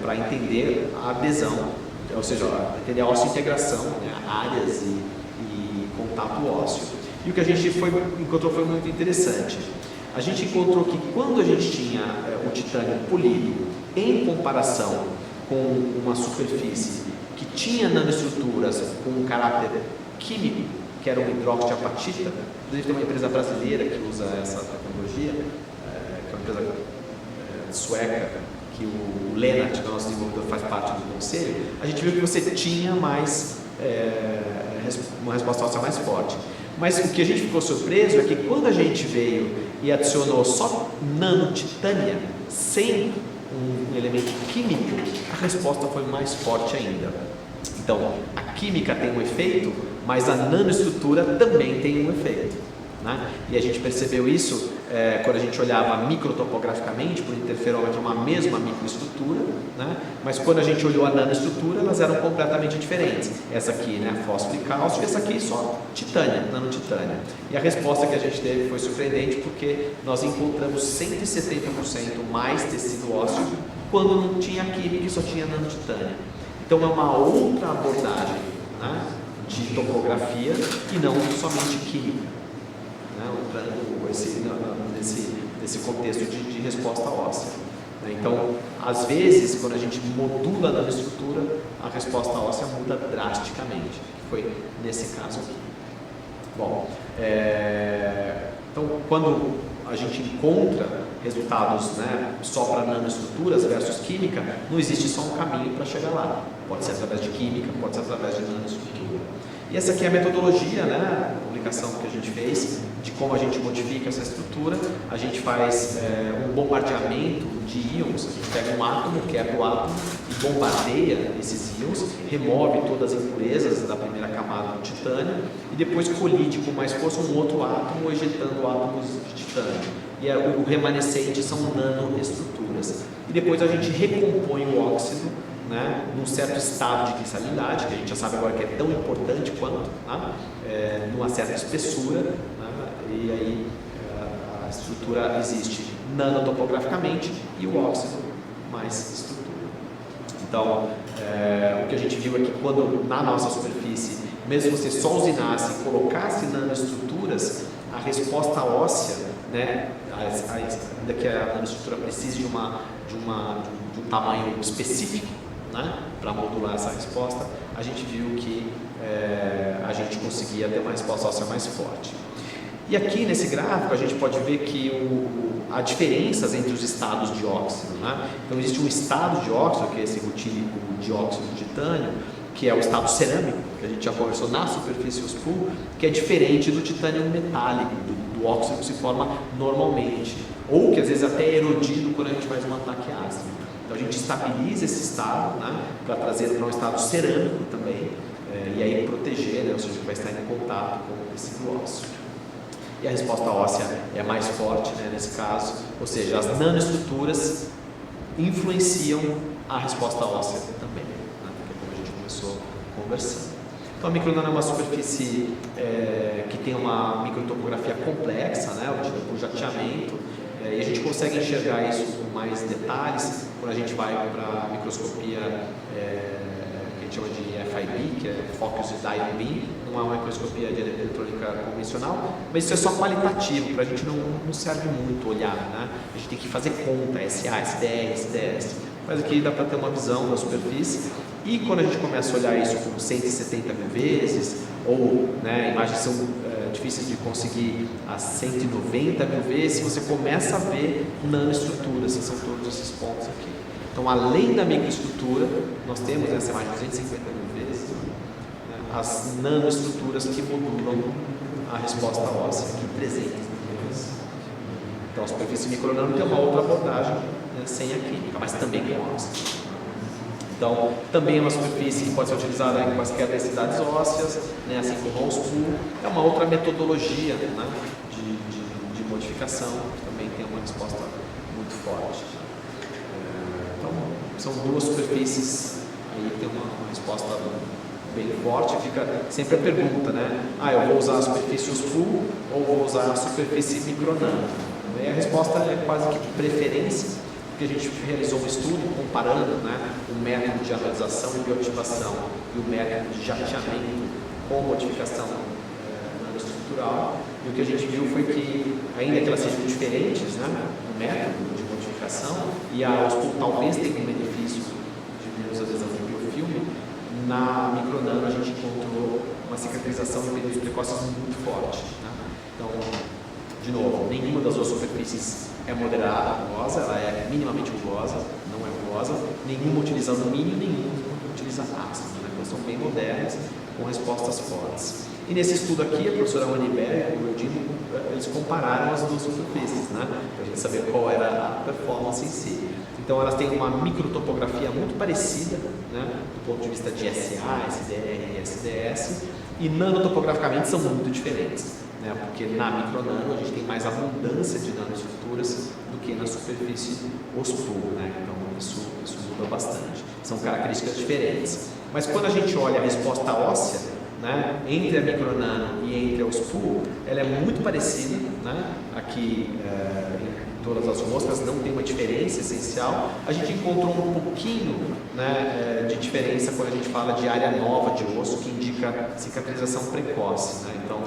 Para entender a adesão, ou seja, entender a osseo-integração, né? Áreas e contato ósseo. E o que a gente encontrou foi muito interessante. A gente encontrou que quando a gente tinha o titânio polido em comparação com uma superfície que tinha nanoestruturas com um caráter químico, que era uma hidroxiapatita, inclusive tem uma empresa brasileira que usa essa tecnologia, que é uma empresa sueca, que o Lennart, que é o nosso desenvolvedor, faz parte do conselho. A gente viu que você tinha mais uma resposta óssea mais forte. Mas o que a gente ficou surpreso é que quando a gente veio e adicionou só nanotitânia, sem um elemento químico, a resposta foi mais forte ainda. Então, a química tem um efeito, mas a nanoestrutura também tem um efeito, né? E a gente percebeu isso quando a gente olhava microtopograficamente, por interferômetro, uma mesma microestrutura, né? Mas quando a gente olhou a nanoestrutura, elas eram completamente diferentes. Essa aqui, né, fósforo e cálcio, e essa aqui só titânia, nanotitânia. E a resposta que a gente teve foi surpreendente, porque nós encontramos 170% mais tecido ósseo quando não tinha química e só tinha nanotitânia. Então é uma outra abordagem, né, de topografia e não somente química, né, nesse contexto de resposta óssea. Então, às vezes, quando a gente modula a nanoestrutura, a resposta óssea muda drasticamente, que foi nesse caso aqui. Bom, então, quando a gente encontra resultados, né, só para nanoestruturas versus química, não existe só um caminho para chegar lá. Pode ser através de química, pode ser através de nanoestrutura. E essa aqui é a metodologia, né, a publicação que a gente fez, de como a gente modifica essa estrutura. A gente faz um bombardeamento de íons. A gente pega um átomo, quebra o átomo e bombardeia esses íons, remove todas as impurezas da primeira camada do titânio e depois colide com mais força um outro átomo, ejetando átomos de titânio. E o remanescente são nanoestruturas. E depois a gente recompõe o óxido, né, num certo estado de cristalidade, que a gente já sabe agora que é tão importante quanto, né, numa certa espessura, né, e aí a estrutura existe nanotopograficamente e o óxido mais estrutura. Então, o que a gente viu é que quando na nossa superfície, mesmo você só usinasse e colocasse nanoestruturas, a resposta óssea, né, ainda que a nanoestrutura precise de um tamanho específico, né, para modular essa resposta, a gente viu que a gente conseguia ter uma resposta óssea mais forte. E aqui nesse gráfico a gente pode ver que há diferenças entre os estados de óxido, né? Então existe um estado de óxido, que é esse rutílico dióxido de titânio, que é o estado cerâmico, que a gente já conversou na superfície OSPU, que é diferente do titânio metálico, do óxido que se forma normalmente, ou que às vezes até é erodido quando a gente faz um ataque ácido. Então a gente estabiliza esse estado, né, para trazer para um estado cerâmico também, e aí proteger, né, ou seja, que vai estar em contato com o tecido ósseo. E a resposta óssea é mais forte, né, nesse caso, ou seja, as nanoestruturas influenciam a resposta óssea também, né, porque como a gente começou conversando. Então a micronano é uma superfície que tem uma microtopografia complexa, né, obtida por jateamento, e a gente consegue enxergar isso com mais detalhes quando a gente vai para a microscopia que a gente chama de FIB, que é Focus Dye Beam. Não é uma microscopia de eletrônica convencional, mas isso é só qualitativo, para a gente não serve muito olhar, né? A gente tem que fazer conta, SA, SDR, SDS, mas aqui dá para ter uma visão da superfície. E quando a gente começa a olhar isso com 170 mil vezes, ou, né, imagens são difíceis de conseguir a 190 mil vezes, você começa a ver nanoestruturas, que são todos esses pontos aqui. Então, além da microestrutura, nós temos essa imagem de 250 mil vezes, as nanoestruturas que modulam a resposta óssea, aqui 300 milhões. Então, a superfície micronano tem uma outra abordagem, né, sem a química, mas também com ósseos. Então, também é uma superfície que pode ser utilizada em quaisquer densidades ósseas, né, assim como o OSPU. É uma outra metodologia, né, de modificação, que também tem uma resposta muito forte. Então, são duas superfícies aí que tem uma resposta bem forte. Fica sempre a pergunta, né? Eu vou usar a superfície OSPU ou vou usar a superfície micronano? E a resposta é quase que de preferência, porque a gente realizou um estudo comparando, né, o método de analisação e bioativação e o método de jateamento com modificação nanoestrutural, e o que a gente viu foi que, ainda que elas sejam diferentes, né, no método de modificação, e a OSPU talvez tenha um benefício de menos adesão de biofilme, na micronano a gente encontrou uma cicatrização em períodos precoces muito forte, né? Então, de novo, nenhuma das duas superfícies é moderada, rugosa, ela é minimamente rugosa, não é rugosa, nenhuma utiliza alumínio, nenhuma utiliza ácido, né? Então são bem modernas, com respostas fortes. E nesse estudo aqui, a professora Waniberg e o Eudino, eles compararam as duas superfícies, né, para a gente saber qual era a performance em si. Então elas têm uma microtopografia muito parecida, né, do ponto de vista de SA, SDR e SDS, e nanotopograficamente são muito diferentes, né, porque na micronano a gente tem mais abundância de nanoestruturas do que na superfície OSPU, né, então isso muda bastante. São características diferentes. Mas quando a gente olha a resposta óssea, né, entre a micronano e entre a OSPU, ela é muito parecida, né, aqui em todas as mostras não tem uma diferença essencial. A gente encontrou um pouquinho, né, de diferença quando a gente fala de área nova de osso, que indica cicatrização precoce, né? Então,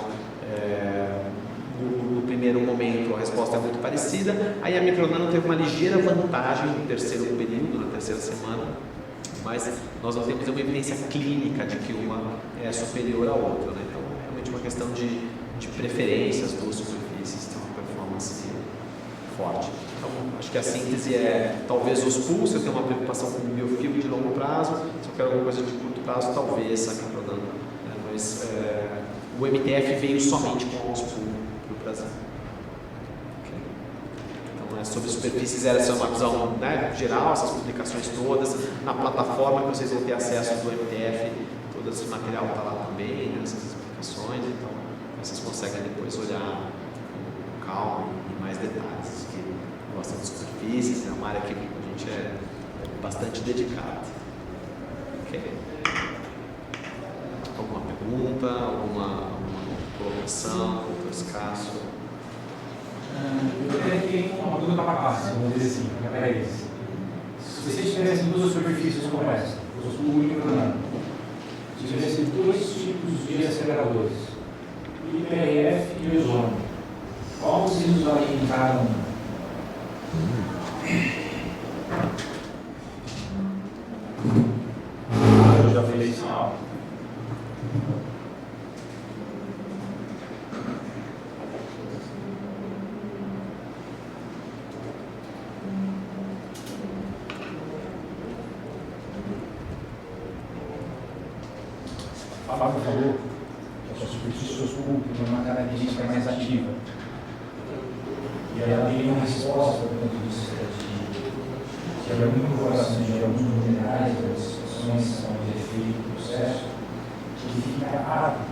no primeiro momento a resposta é muito parecida, aí a micronano teve uma ligeira vantagem no terceiro período, na terceira semana, mas nós não temos uma evidência clínica de que uma é superior à outra, né? Então, é realmente uma questão de preferências, duas superfícies têm uma performance forte. Então, acho que a síntese é, talvez os pulsos, eu tenho uma preocupação com o biofilme de longo prazo, se eu quero alguma coisa de curto prazo, talvez a micronano, né? Mas o MTF veio somente com os pulsos para o Brasil. Sobre superfícies, essa é uma visão, né, geral, essas publicações todas, na plataforma que vocês vão ter acesso do MTF, todo esse material está lá também, né, essas explicações, então vocês conseguem depois olhar com calma e mais detalhes, que gostam de superfícies, é uma área que a gente é bastante dedicado. Ok? Alguma pergunta, alguma colocação, doutor Cássio? Eu tenho aqui uma dúvida para classe, vamos dizer assim, para eles. Se vocês tivessem duas superfícies como essa, os OSPU e micronano, se tivessem dois tipos de aceleradores, IPRF e ozônio, qual vocês usariam em cada um? Eu já falei isso na aula. A Fábio falou que a sua superfície OSPU tem uma característica mais ativa. E ela tem uma resposta do ponto de vista de alguma incorporação de alguns minerais, das situações de efeito do processo, que fica rápido,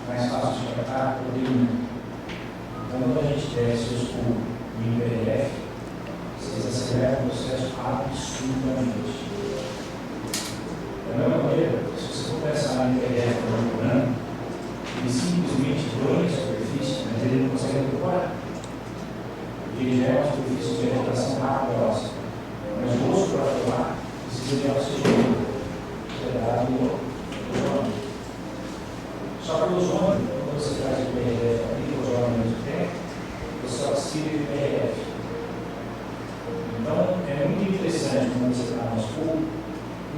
mais fácil de tratar por ele. Então, quando a gente tivesse OSPU e IPRF, vocês aceleram o processo absurdamente. Da mesma maneira, se você for pensar no IPRF por ano, ele simplesmente ganha a superfície, mas ele não consegue incorporar. Ele já é uma superfície de vegetação rápida próxima. Mas o osso para atuar precisa de oxigênio, que é dado no ozônio. Só que o ozônio, quando você traz o IPRF e o ozônio ao mesmo tempo, você auxilia o IPRF. Então, é muito interessante quando você está no OSPU,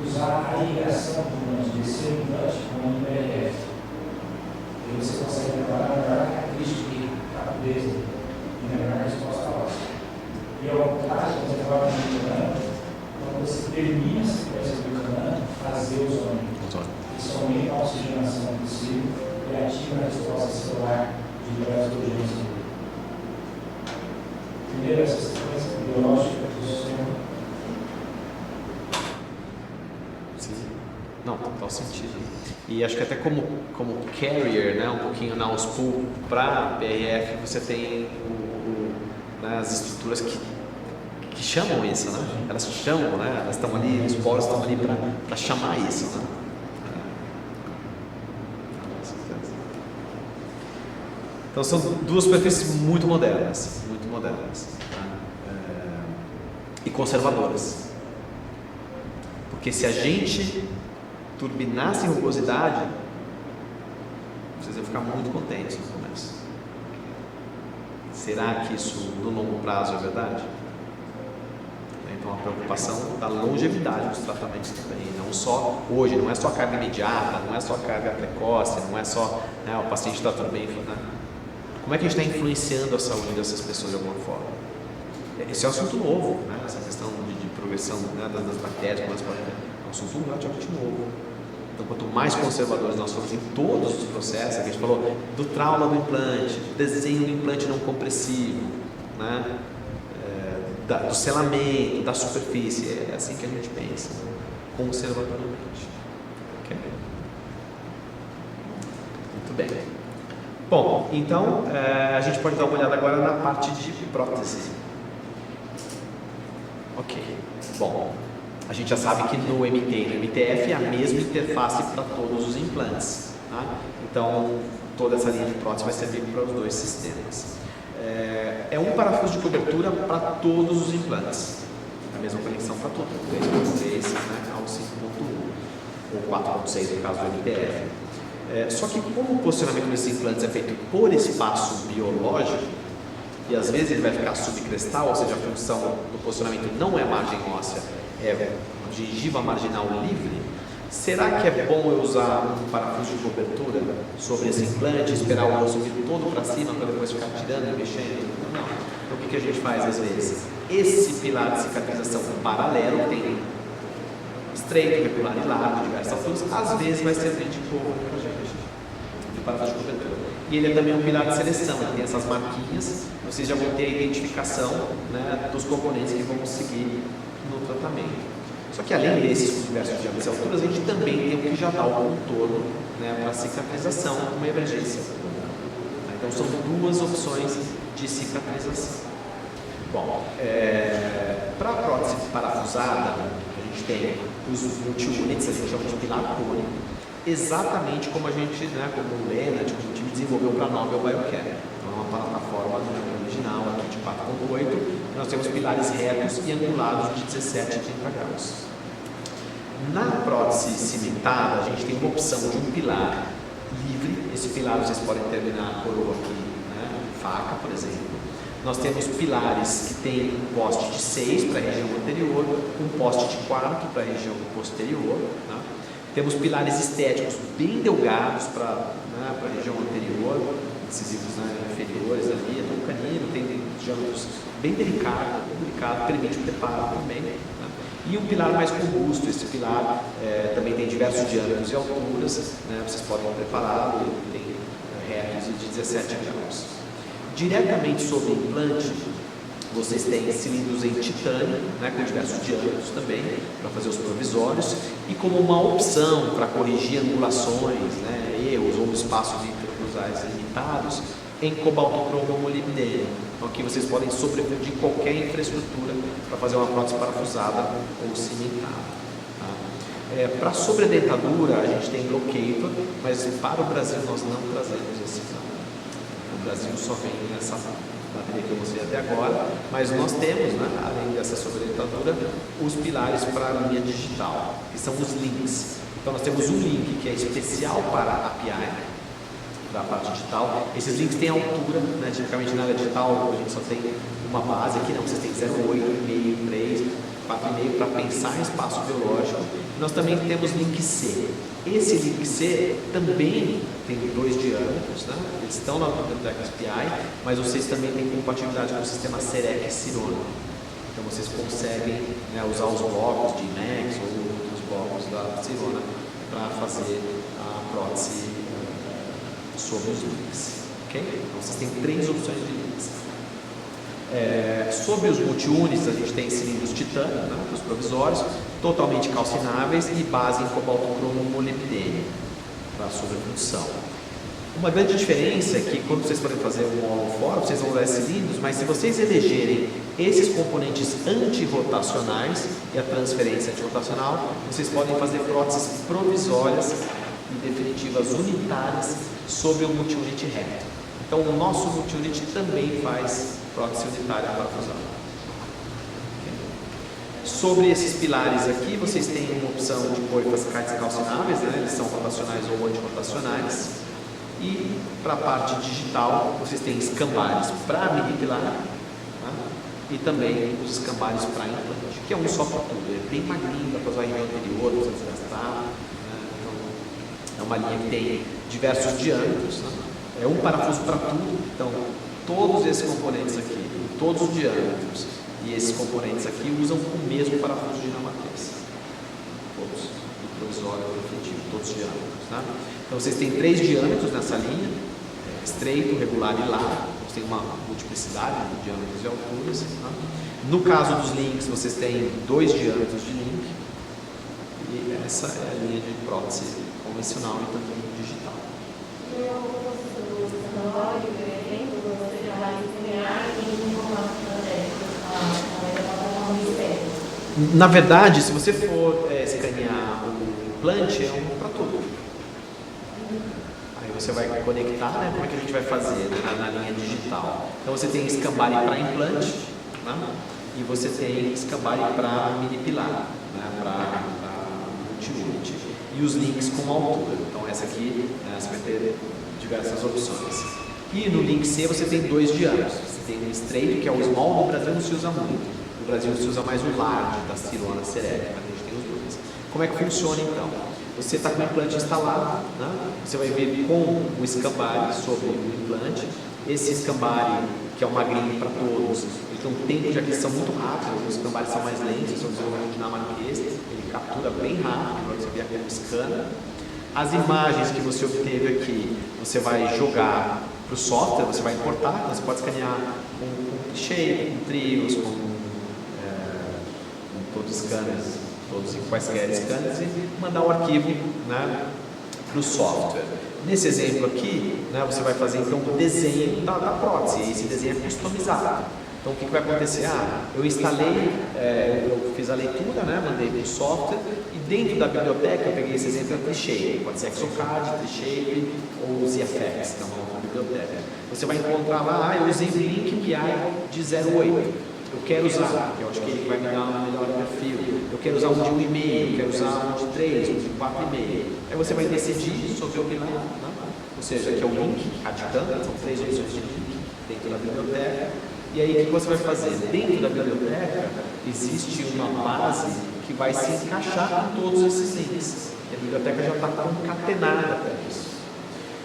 usar a ligação do desse implante com o IPRF. E você consegue trabalhar melhor a característica de rapidez e melhor resposta óssea. E ao contrário, quando você trabalha no micronano, quando você termina a sequência do micronano, fazer o ozônio. isso aumenta a oxigenação do tecido e ativa a resposta celular de diversas urgências. Primeiro, essa sequência biológica do sistema. Sim. Não, total sentido. E acho que até como carrier, né, um pouquinho na USPU para PRF, você tem né, as estruturas que chamam isso, né? Elas chamam, né? Elas estão ali, os poros estão ali para chamar isso, né? Então são duas superfícies muito modernas, e conservadoras. Porque se a gente turbinasse em rugosidade, vocês iam ficar muito contentes no começo. Será que isso no longo prazo é verdade? Então a preocupação da longevidade dos tratamentos também, não só hoje, não é só carga imediata, não é só carga precoce, não é só o paciente está tudo bem, né? Como é que a gente está influenciando a saúde dessas pessoas de alguma forma? Esse é um assunto novo, né? Essa questão de progressão, né, das bactérias, é um assunto relativamente novo. Então, quanto mais conservadores nós formos em todos os processos, que a gente falou do trauma do implante, do desenho do implante não compressivo, né? Do selamento, da superfície, é assim que a gente pensa, conservadoramente. Okay? Muito bem. Bom, então a gente pode dar uma olhada agora na parte de prótese. Ok. Bom, a gente já sabe que no MT e no MTF é a mesma interface para todos os implantes. Tá? Então, toda essa linha de prótese vai servir para os dois sistemas. É um parafuso de cobertura para todos os implantes. A mesma conexão para todos, 3.3, né, ao 5.1 ou 4.6 no caso do MTF. Só que como o posicionamento desses implantes é feito por espaço biológico, e às vezes ele vai ficar subcrestal, ou seja, a função do posicionamento não é margem óssea, é gengiva marginal livre, será que é bom eu usar um parafuso de cobertura sobre esse implante, esperar o osso vir todo para cima para depois ficar tirando e mexendo? Não. Então o que a gente faz às vezes? Esse pilar de cicatrização paralelo tem estreito, regular e largo, de diversas alturas, às vezes vai servir de couro para a gente, de parafuso de cobertura. E ele é também um pilar de seleção, ele tem essas marquinhas, vocês já vão ter a identificação, né, dos componentes que vão seguir no tratamento. Só que além desses diversos diâmetros e alturas, a gente também tem o que já dá o contorno, né, para cicatrização, uma emergência. Então são duas opções de cicatrização. Bom, para a prótese parafusada, a gente tem os multi-units, a gente chama de pilar cônico, exatamente como a gente, né, como o Lennart, como o time desenvolveu para a Nobel Biocare. Então é uma plataforma original aqui de 4.8, nós temos pilares retos e angulados de 17 a 30 graus. Na prótese cimentada, a gente tem uma opção de um pilar livre. Esse pilar vocês podem terminar a coroa aqui, né, faca, por exemplo. Nós temos pilares que têm um poste de 6 para a região anterior, um poste de 4 para a região posterior. Né? Temos pilares estéticos bem delgados para, né, a região anterior, incisivos, né, inferiores ali, até o canino, tem diâmetros bem delicado, permite o preparo também. Né? E um pilar mais robusto, esse pilar também tem diversos diâmetros e alturas, né, vocês podem prepará-lo, ele tem retos de 17 graus. Diretamente sobre o implante, vocês têm cilindros em titânio, né, com diversos diâmetros também, para fazer os provisórios, e como uma opção para corrigir angulações, né, erros ou espaços intercruzais limitados, em cobalto cromo ou molibdênio. Então aqui vocês podem sobrefundir qualquer infraestrutura para fazer uma prótese parafusada ou cimentada. Tá? Para a sobredentadura, a gente tem locator, mas para o Brasil nós não trazemos esse não. O Brasil só vem nessa bateria que eu mostrei até agora, mas nós temos, né, além dessa sobredentadura, os pilares para a linha digital, que são os links. Então nós temos um link que é especial para a API, da parte digital. Esses links têm altura, né? Tipicamente na área digital a gente só tem uma base, aqui não, vocês têm 0,8, 1,5, 3, 4,5 para pensar em espaço biológico. Nós também temos link C. Esse link C também tem 2 diâmetros, né? Eles estão na biblioteca SPI, mas vocês também têm compatibilidade com o sistema Serec e Sirona. Então vocês conseguem, né, usar os blocos de IMEX ou outros blocos da Sirona para fazer a prótese sobre os links. Okay? Então vocês têm 3 opções de links. Sobre os multiunis, a gente tem cilindros titânio, né, os provisórios, totalmente calcináveis e base em cobalto cromo molibdênio para sobreprodução. Uma grande diferença é que quando vocês forem fazer um módulo fora, vocês vão usar esses cilindros, mas se vocês elegerem esses componentes antirrotacionais e a transferência antirrotacional, vocês podem fazer próteses provisórias e definitivas unitárias sobre o multiunit reto. Então o nosso multiunit também faz prótese unitária parafusada. Sobre esses pilares aqui, vocês têm uma opção de coifas calcináveis, né? Eles são rotacionais ou antirrotacionais. E para a parte digital, vocês têm escambares para mini pilar, né? E também os escambares para implante, que é um só para tudo. É bem magrinho, dá para usar em região anterior, para desgastar. Então, é uma linha que tem diversos diâmetros, né? É um parafuso para tudo. Então, todos esses componentes aqui, todos os diâmetros e esses componentes aqui usam o mesmo parafuso dinamarquês. Todos, do provisório ao definitivo, todos os diâmetros. Tá? Então vocês têm 3 diâmetros nessa linha, estreito, regular e largo. Você tem uma multiplicidade de diâmetros e alturas. Tá? No caso dos links, vocês têm 2 diâmetros de link. E essa é a linha de prótese convencional e também digital. Na verdade, se você for escanear o implante, é um para tudo. Aí você vai conectar, né? Como é que a gente vai fazer, né? na linha digital. Então você tem escambare para implante, né? E você tem escambare para mini pilar, né? Para multi-unit. E os links com altura. Então essa aqui, né? Você vai ter diversas opções. E no link C você tem 2 diâmetros. Você tem o estreito, que é o small, no Brasil não se usa muito. No Brasil se usa mais o large da Cirona Cerec, mas a gente tem os 2. Como é que funciona então? Você está com o implante instalado, né? Você vai vir com o escambare sobre o implante. Esse escambare, que é o magrinho para todos, ele tem um tempo de aquisição muito rápido, os escambares são mais lentos, são desenvolvimentos dinamarquês, ele captura bem rápido, você vê aquele scanner. As imagens que você obteve aqui, você vai jogar para o software, você vai importar, então você pode escanear com shape, com trios, com todos os scanners, todos e quaisquer scanners, e mandar o arquivo, né, para o software. Nesse exemplo aqui, né, você vai fazer então o desenho da prótese, e esse desenho é customizado. Então o que vai acontecer? Eu instalei, eu fiz a leitura, né, mandei para o software, e dentro da biblioteca eu peguei esse exemplo da Shape, pode ser Exocad, Shape ou ZFX, que é uma biblioteca. Você vai encontrar lá, eu usei o link PI de 08. Eu quero usar, que eu acho que ele vai me dar um melhor perfil. Eu quero usar um de 1,5, eu quero usar um de 3, um de 4,5. Aí você vai decidir sobre o pilar, né? Ou seja, aqui é o link, radicando, são 3 opções de link dentro da biblioteca. E aí o que você vai fazer? Dentro da biblioteca existe uma base que vai se encaixar com todos esses links. E a biblioteca já está concatenada para isso.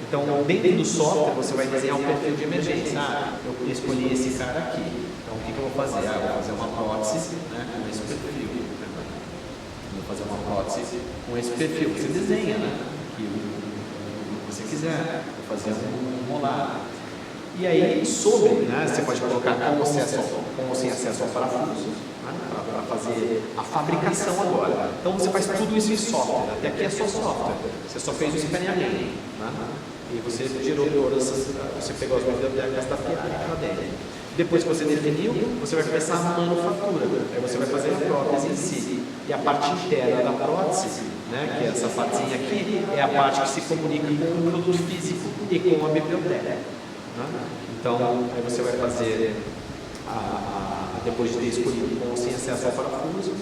Então, dentro do software, você vai desenhar um perfil de emergência. Eu escolhi esse cara aqui. Então, o que eu vou fazer? Eu vou fazer uma prótese, né, com esse perfil. Vou fazer uma prótese com esse perfil. Você desenha, né? O que você quiser. Vou fazer um molar. E aí, sobre, né, você pode colocar com ou sem acesso ao parafuso, né, para fazer a fabricação agora. Então, você faz tudo isso em software. Até aqui é só software. Você só fez o escaneamento, né? E você gerou todas essas, você pegou as bibliotecas da PI lá dentro. Depois que você definiu, você vai começar a manufatura. Aí você vai fazer a prótese em si. E a parte interna da prótese, né, que é essa partezinha aqui, é a parte que se comunica com o produto físico e com a biblioteca. Né? Então, aí você vai fazer, depois de ter escolhido com ou sem acesso ao parafuso,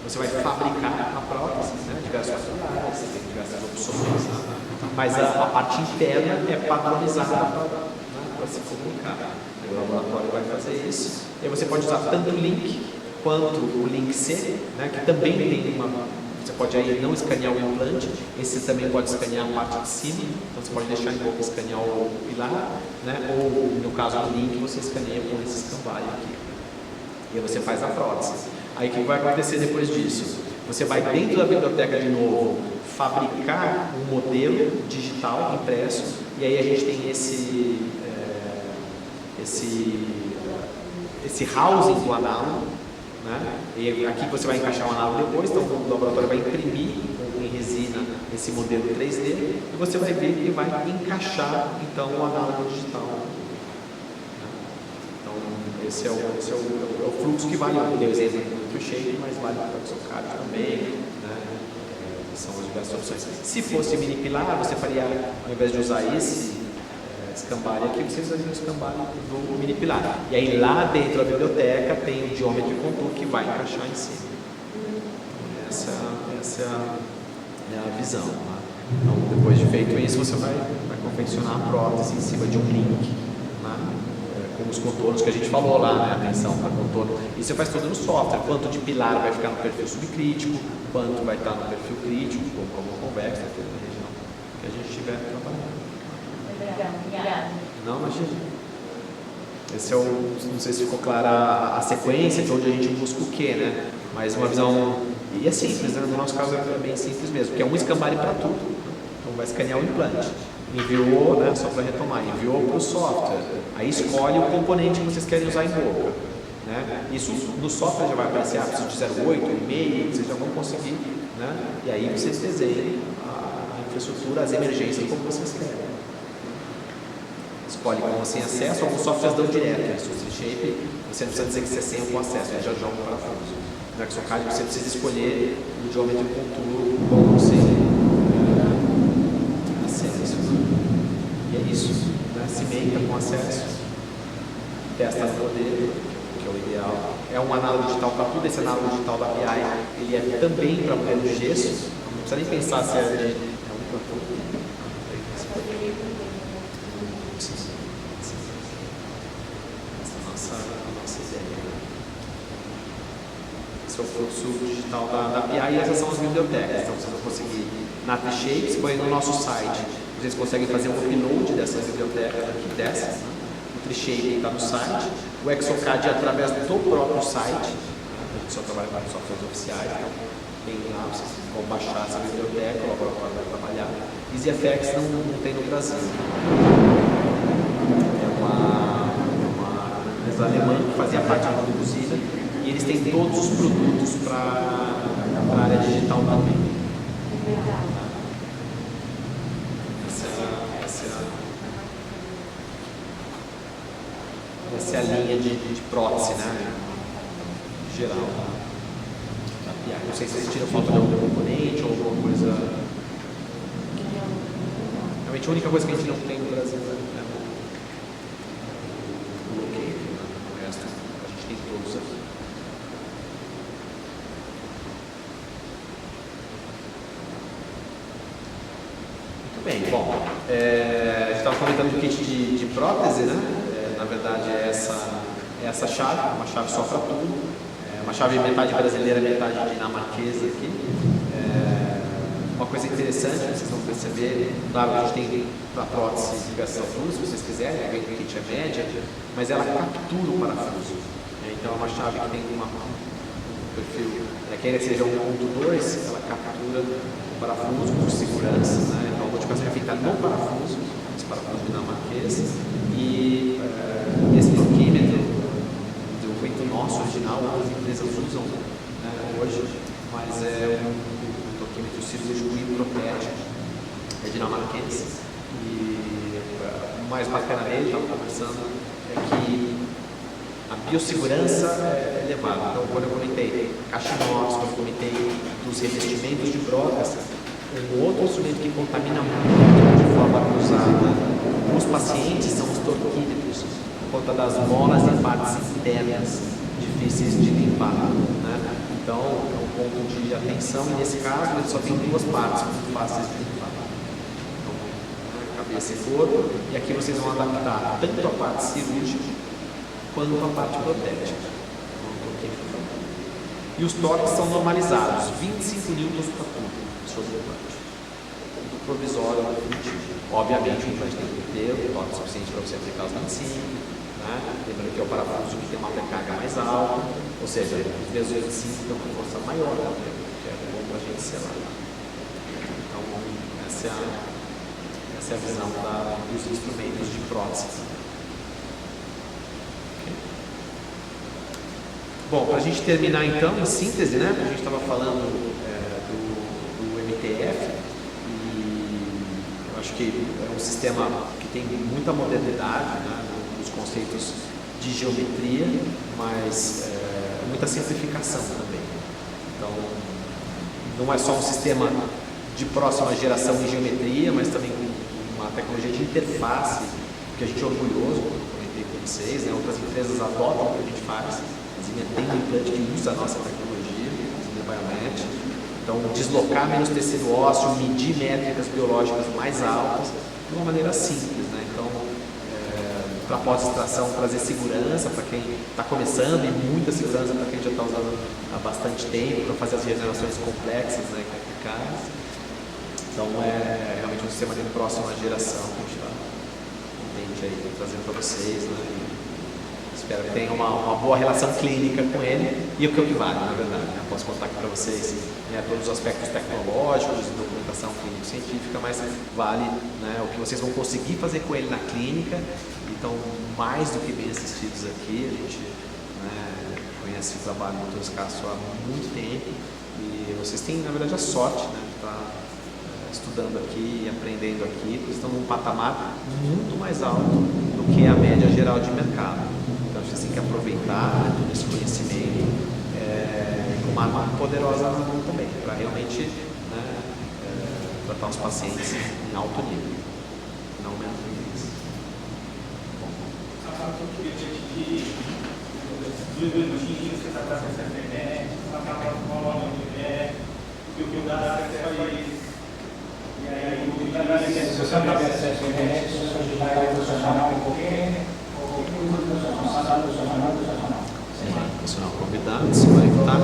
você vai fabricar a prótese, né, diversos materiais, você tem diversas opções. Né? Mas a parte interna é padronizada para se comunicar. O laboratório vai fazer isso. E aí você pode usar tanto o link quanto o link C, né, que também tem uma. Você pode aí não escanear o implante, esse também pode escanear a parte de cima, então você pode deixar em boca escanear o pilar, né, ou no caso do link você escaneia com esse escambale aqui. E aí você faz a prótese. Aí o que vai acontecer depois disso? Você vai dentro da biblioteca de novo, fabricar um modelo digital impresso, e aí a gente tem esse housing do análogo, né? E aqui você vai encaixar o análogo depois, então o laboratório vai imprimir em resina esse modelo 3D e você vai ver que ele vai encaixar então o análogo digital. Então esse é o fluxo que vale. Eu dei o exemplo do shape, mas vale para o Exocad também, né? São as diversas opções. Se fosse mini pilar, você faria, ao invés de usar esse escambale aqui, você usaria o escambale do mini pilar. E aí lá dentro da biblioteca tem o Geometry Contour que vai encaixar em cima. Essa é a visão. Né? Então, depois de feito isso, você vai confeccionar a prótese em cima de um link, né? Com os contornos que a gente falou lá, né? Atenção para contorno. E você faz tudo no software. Quanto de pilar vai ficar no perfil subcrítico, quanto vai estar no perfil crítico, como convexo, na região que a gente estiver trabalhando. Não, imagina. Esse é o. Não sei se ficou clara a sequência de onde a gente busca o quê, né? Mas uma visão. E é simples, né? No nosso caso é bem simples mesmo, porque é um escambale para tudo. Então vai escanear o implante. Enviou, né? Só para retomar, enviou para o software. Aí escolhe o componente que vocês querem usar em boca. Né? Isso no software já vai aparecer, preciso de 0,8, 1,5, vocês já vão conseguir. Né? E aí vocês desenham a infraestrutura, as emergências como vocês querem. Escolhe com sem acesso, alguns softwares dão direto. O Shape, você não precisa dizer que você é sem com acesso, ele já joga o parafuso. No Exocad você precisa escolher o Geometry Contour com sem acesso. E é isso. Né? Cimenta com acesso, testa no modelo, que é o ideal. É um análogo digital para tudo, esse análogo digital da PI, ele é também para modelo de gesso. Não precisa nem pensar se é um para tudo. Esse é o fluxo digital da PI e essas são as bibliotecas. Então, vocês vão conseguir na T-Shapes, põe no nosso site. Vocês conseguem fazer um upload dessas bibliotecas aqui, dessas. Né? O T-Shape está no site. O Exocad é através do próprio site. A gente só trabalha com softwares oficiais. Então, tem lá, vocês vão baixar essa biblioteca, o laboratório vai trabalhar. EasyFX não tem no Brasil. É uma empresa alemã que fazia parte da Produzida. E eles têm todos os produtos para a área digital também. Essa é a linha de prótese, né? Geral. Não sei se vocês tiram foto de algum componente ou alguma coisa. Realmente a única coisa que a gente não tem no Brasil é o bloqueio. O resto a gente tem todos aqui. Bem, bom, a gente estava comentando do kit de prótese, né? Na verdade é essa chave, uma chave só para tudo, uma chave metade brasileira, metade dinamarquesa aqui. Uma coisa interessante, vocês vão perceber, claro que a gente tem para prótese diversas alturas, se vocês quiserem, o kit é média, mas ela captura o parafuso. Então é uma chave que tem um perfil, quer que seja 1.2, ela captura o parafuso com segurança, né? Então a modificação fica no parafuso, esse parafuso dinamarquês, e esse torquímetro do nosso original, outras empresas usam, né, hoje, mas é um torquímetro cirúrgico e protético, é dinamarquês, e o mais bacana dele, estava conversando, é que a biossegurança é elevada. Então, quando eu comentei caixa inox, quando eu comentei dos revestimentos de brocas, um outro instrumento que contamina muito de forma cruzada os pacientes são os torquímetros, por conta das molas e partes internas difíceis de limpar. Né? Então, é um ponto de atenção, e nesse caso ele só tem duas partes muito fáceis de limpar. Então, cabeça e corpo, e aqui vocês vão adaptar tanto a parte cirúrgica quanto a parte protética. E os torques são normalizados, 25 newtons para tudo sobre o implante. Tudo provisório, definitivo. Obviamente, o implante tem que ter o torque suficiente para você aplicar os 25, né? Lembrando que é o parafuso que tem uma carga mais alta, ou seja, os vezes 25 tem uma força maior, né? Que é bom para a gente selar. Então, Essa é a visão dos instrumentos de prótese. Okay. Bom, para a gente terminar então, em síntese, né, a gente estava falando do MTF, e eu acho que é um sistema que tem muita modernidade, né, nos conceitos de geometria, mas muita simplificação também. Então, não é só um sistema de próxima geração em geometria, mas também com uma tecnologia de interface, que a gente é orgulhoso, como eu comentei com vocês, né? Outras empresas adotam o que a gente faz. A Zinha tem um implante que usa a nossa tecnologia, a Zinha Biomet. Então, deslocar menos tecido ósseo, medir métricas biológicas mais altas, de uma maneira simples, né? Então, para pós-extração, trazer segurança para quem está começando e muita segurança para quem já está usando há bastante tempo, para fazer as regenerações complexas, né, complicadas. Então é realmente um sistema de próxima geração que a gente está aí trazendo para vocês, né? Espero que tenham uma boa relação clínica com ele, e o que vale, na verdade, né? Posso contar aqui para vocês, né, todos os aspectos tecnológicos e documentação clínico-científica, mas vale, né, o que vocês vão conseguir fazer com ele na clínica. Então, mais do que bem assistidos aqui, a gente, né, conhece o trabalho do Dr. Escácio há muito tempo, e vocês têm, na verdade, a sorte, né, de estar estudando aqui e aprendendo aqui, porque estão num patamar muito mais alto do que a média geral de mercado. Então, a gente tem que aproveitar, né, todo esse conhecimento com uma arma poderosa na mão também, para realmente, né, tratar os pacientes em alto nível, não menos níveis. Eu queria te pedir 2 minutinhos, você está trazendo essa internet, você está trazendo uma mulher, o que eu dá acesso a eles. E aí, se você não tiver acesso à internet, se você digitar aí profissional em qualquer Profissional convidado, se conectar.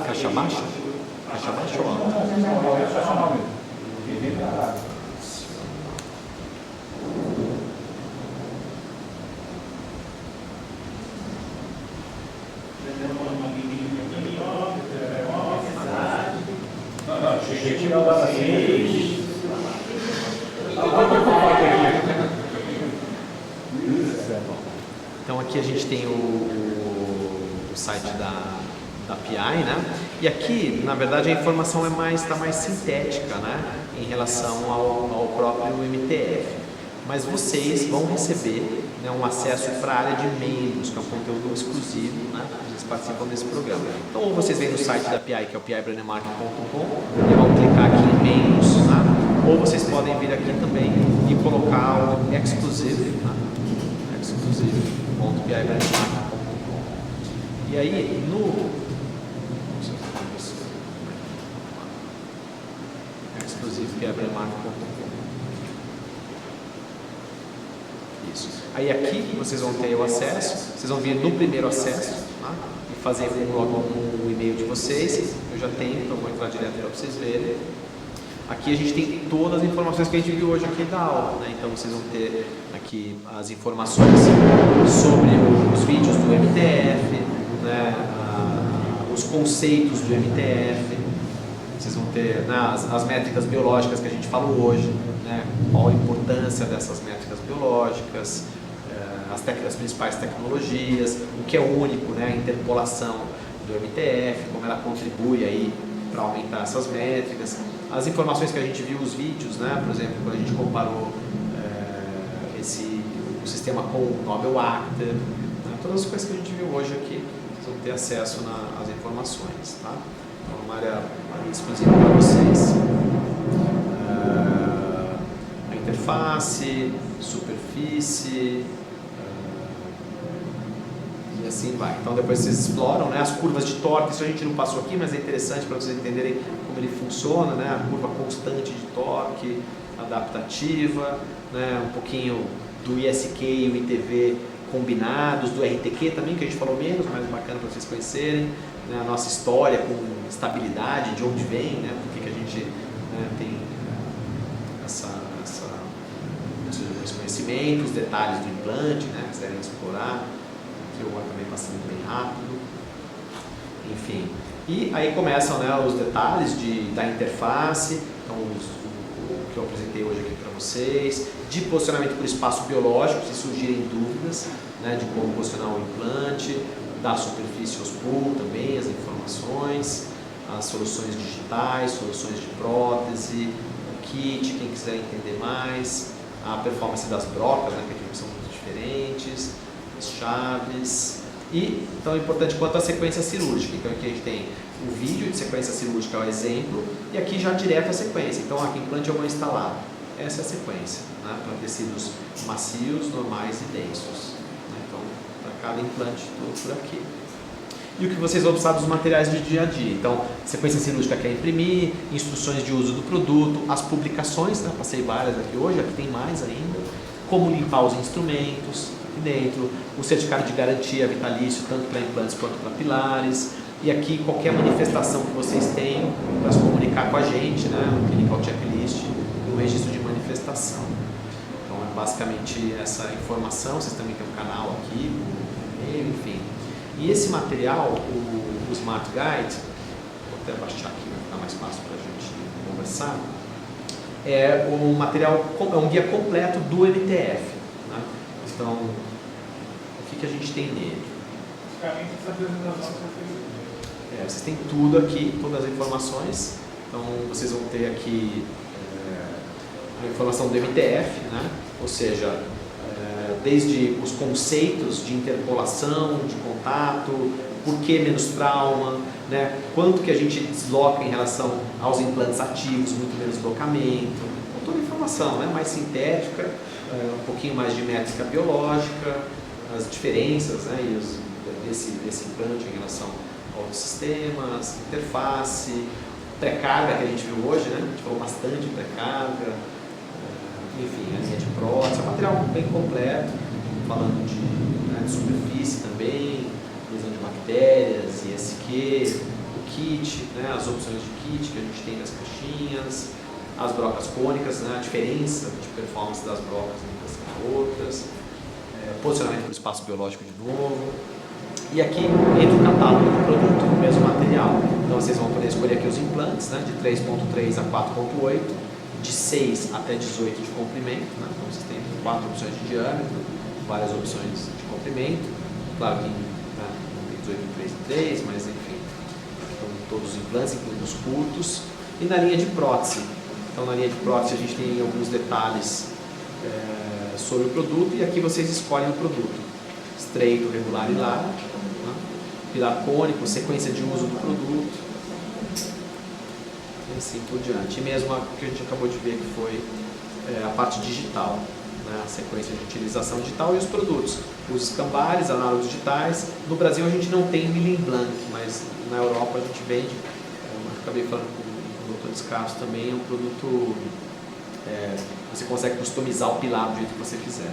Caixa baixa? Caixa baixa ou alta? Não, é profissional mesmo. Então aqui a gente tem o site da PI, né? E aqui, na verdade, a informação está mais sintética, né? Em relação ao próprio MTF. Mas vocês vão receber, né, um acesso para a área de membros, que é um conteúdo exclusivo, né? Vocês participam desse programa. Então, ou vocês vêm no site da PI, que é o pibranemark.com, e vão clicar aqui em membros, né? Ou vocês podem vir aqui também e colocar o exclusive, né? exclusive.pibranemark.com. E aí, exclusive.pibranemark.com. Isso. Aí aqui vocês vão ter o acesso, vocês vão vir no primeiro acesso, tá? E fazer logo o e-mail de vocês. Eu já tenho, então vou entrar direto para vocês verem. Aqui a gente tem todas as informações que a gente viu hoje aqui da aula, né? Então vocês vão ter aqui as informações sobre os vídeos do MTF, né? Os conceitos do MTF. Vocês vão ter, né, as métricas biológicas que a gente falou hoje, né? Qual a importância dessas métricas biológicas, as principais tecnologias, o que é único, né? A interpolação do MTF, como ela contribui aí para aumentar essas métricas. As informações que a gente viu, os vídeos, né? Por exemplo, quando a gente comparou o sistema com o Nobel Acta, né? Todas as coisas que a gente viu hoje aqui, vocês vão ter acesso às informações, tá? Então, uma área exclusiva para vocês. A interface, superfície, e assim vai. Então depois vocês exploram, né, as curvas de torque. Isso a gente não passou aqui, mas é interessante para vocês entenderem como ele funciona, né, a curva constante de torque, adaptativa, né, um pouquinho do ISQ e o ITV combinados, do RTQ também, que a gente falou menos, mas bacana para vocês conhecerem, né, a nossa história com estabilidade, de onde vem, né, por que a gente, né, tem esses conhecimentos, os detalhes do implante, né, que quiserem explorar, que eu acabei passando bem rápido, enfim. E aí começam, né, os detalhes da interface, então o que eu apresentei hoje aqui para vocês, de posicionamento por espaço biológico, se surgirem dúvidas, né, de como posicionar o implante, da superfície aos pull também, as informações, as soluções digitais, soluções de prótese, o kit, quem quiser entender mais, a performance das brocas, né, que são muito diferentes, as chaves, e tão importante quanto a sequência cirúrgica. Então aqui a gente tem o vídeo de sequência cirúrgica, é o exemplo, e aqui já direto a sequência. Então aqui implante eu vou instalar. Essa é a sequência, né, para tecidos macios, normais e densos. Então, para cada implante, tudo por aqui. E o que vocês vão precisar dos materiais do dia a dia. Então, sequência cirúrgica quer imprimir, instruções de uso do produto, as publicações, né, passei várias aqui hoje, aqui tem mais ainda, como limpar os instrumentos aqui dentro, o certificado de garantia vitalício, tanto para implantes quanto para pilares, e aqui qualquer manifestação que vocês tenham para se comunicar com a gente, né, o clinical checklist, o registro de manifestação. Então é basicamente essa informação, vocês também têm um canal aqui, um e-mail, enfim. E esse material, o Smart Guide, vou até baixar aqui para ficar mais fácil para a gente conversar, é um material, é um guia completo do MTF. Né? Então, o que a gente tem nele? Vocês têm tudo aqui, todas as informações. Então, vocês vão ter aqui a informação do MTF, né? Ou seja, desde os conceitos de interpolação, de contato, por que menos trauma, né? Quanto que a gente desloca em relação aos implantes ativos, muito menos deslocamento, com toda a informação, né? Mais sintética, um pouquinho mais de métrica biológica, as diferenças, né? E desse implante em relação a outros sistemas, interface, pré-carga que a gente viu hoje, né? A gente falou bastante de pré-carga, enfim, a linha de prótese, é um material bem completo, falando de superfície também, lesão de bactérias, ISQ, o kit, né, as opções de kit que a gente tem nas caixinhas, as brocas cônicas, né, a diferença de performance das brocas umas com outras, posicionamento do espaço biológico de novo. E aqui entra o catálogo do produto, o mesmo material. Então vocês vão poder escolher aqui os implantes, né, de 3.3 a 4.8, de 6 até 18 de comprimento, né? Então vocês têm 4 opções de diâmetro, várias opções de comprimento, claro que né, não tem 18 em 3 em 3, mas enfim, estão todos os implantes, incluindo os curtos, e na linha de prótese. Então na linha de prótese a gente tem alguns detalhes sobre o produto, e aqui vocês escolhem o produto, estreito, regular e largo, né? Pilar cônico, sequência de uso do produto, e assim por diante. E mesmo o que a gente acabou de ver que foi a parte digital, né? A sequência de utilização digital e os produtos, os escambares, análogos digitais. No Brasil a gente não tem milling blank, mas na Europa a gente vende, eu acabei falando com o Dr. Descalço também, é um produto, você consegue customizar o pilar do jeito que você quiser.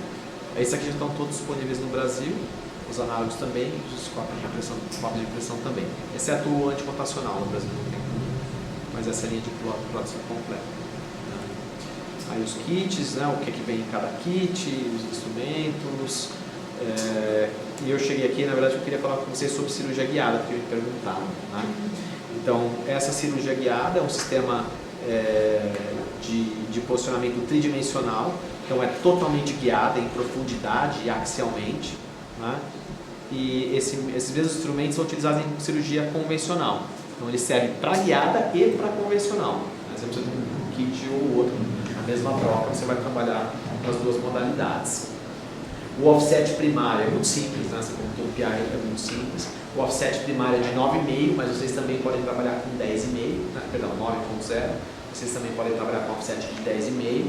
Esses aqui já estão todos disponíveis no Brasil, os análogos também, os cópias de impressão também, exceto o anticontacional, no Brasil não tem, mas essa linha de prótese completa. Né? Aí os kits, né, o que vem em cada kit, os instrumentos, e eu cheguei aqui, na verdade eu queria falar com vocês sobre cirurgia guiada, porque me perguntaram. Né? Então, essa cirurgia guiada é um sistema de posicionamento tridimensional, então é totalmente guiada em profundidade e axialmente, né? E esses mesmos instrumentos são utilizados em cirurgia convencional, então ele serve para guiada e para convencional, né? Você precisa de um kit ou outro, a mesma broca, você vai trabalhar nas duas modalidades. O offset primário é muito simples, né? Você como o PI é muito simples. O offset primário é de 9,5, mas vocês também podem trabalhar com 10,5, né? Perdão, 9,0. Vocês também podem trabalhar com offset de 10,5.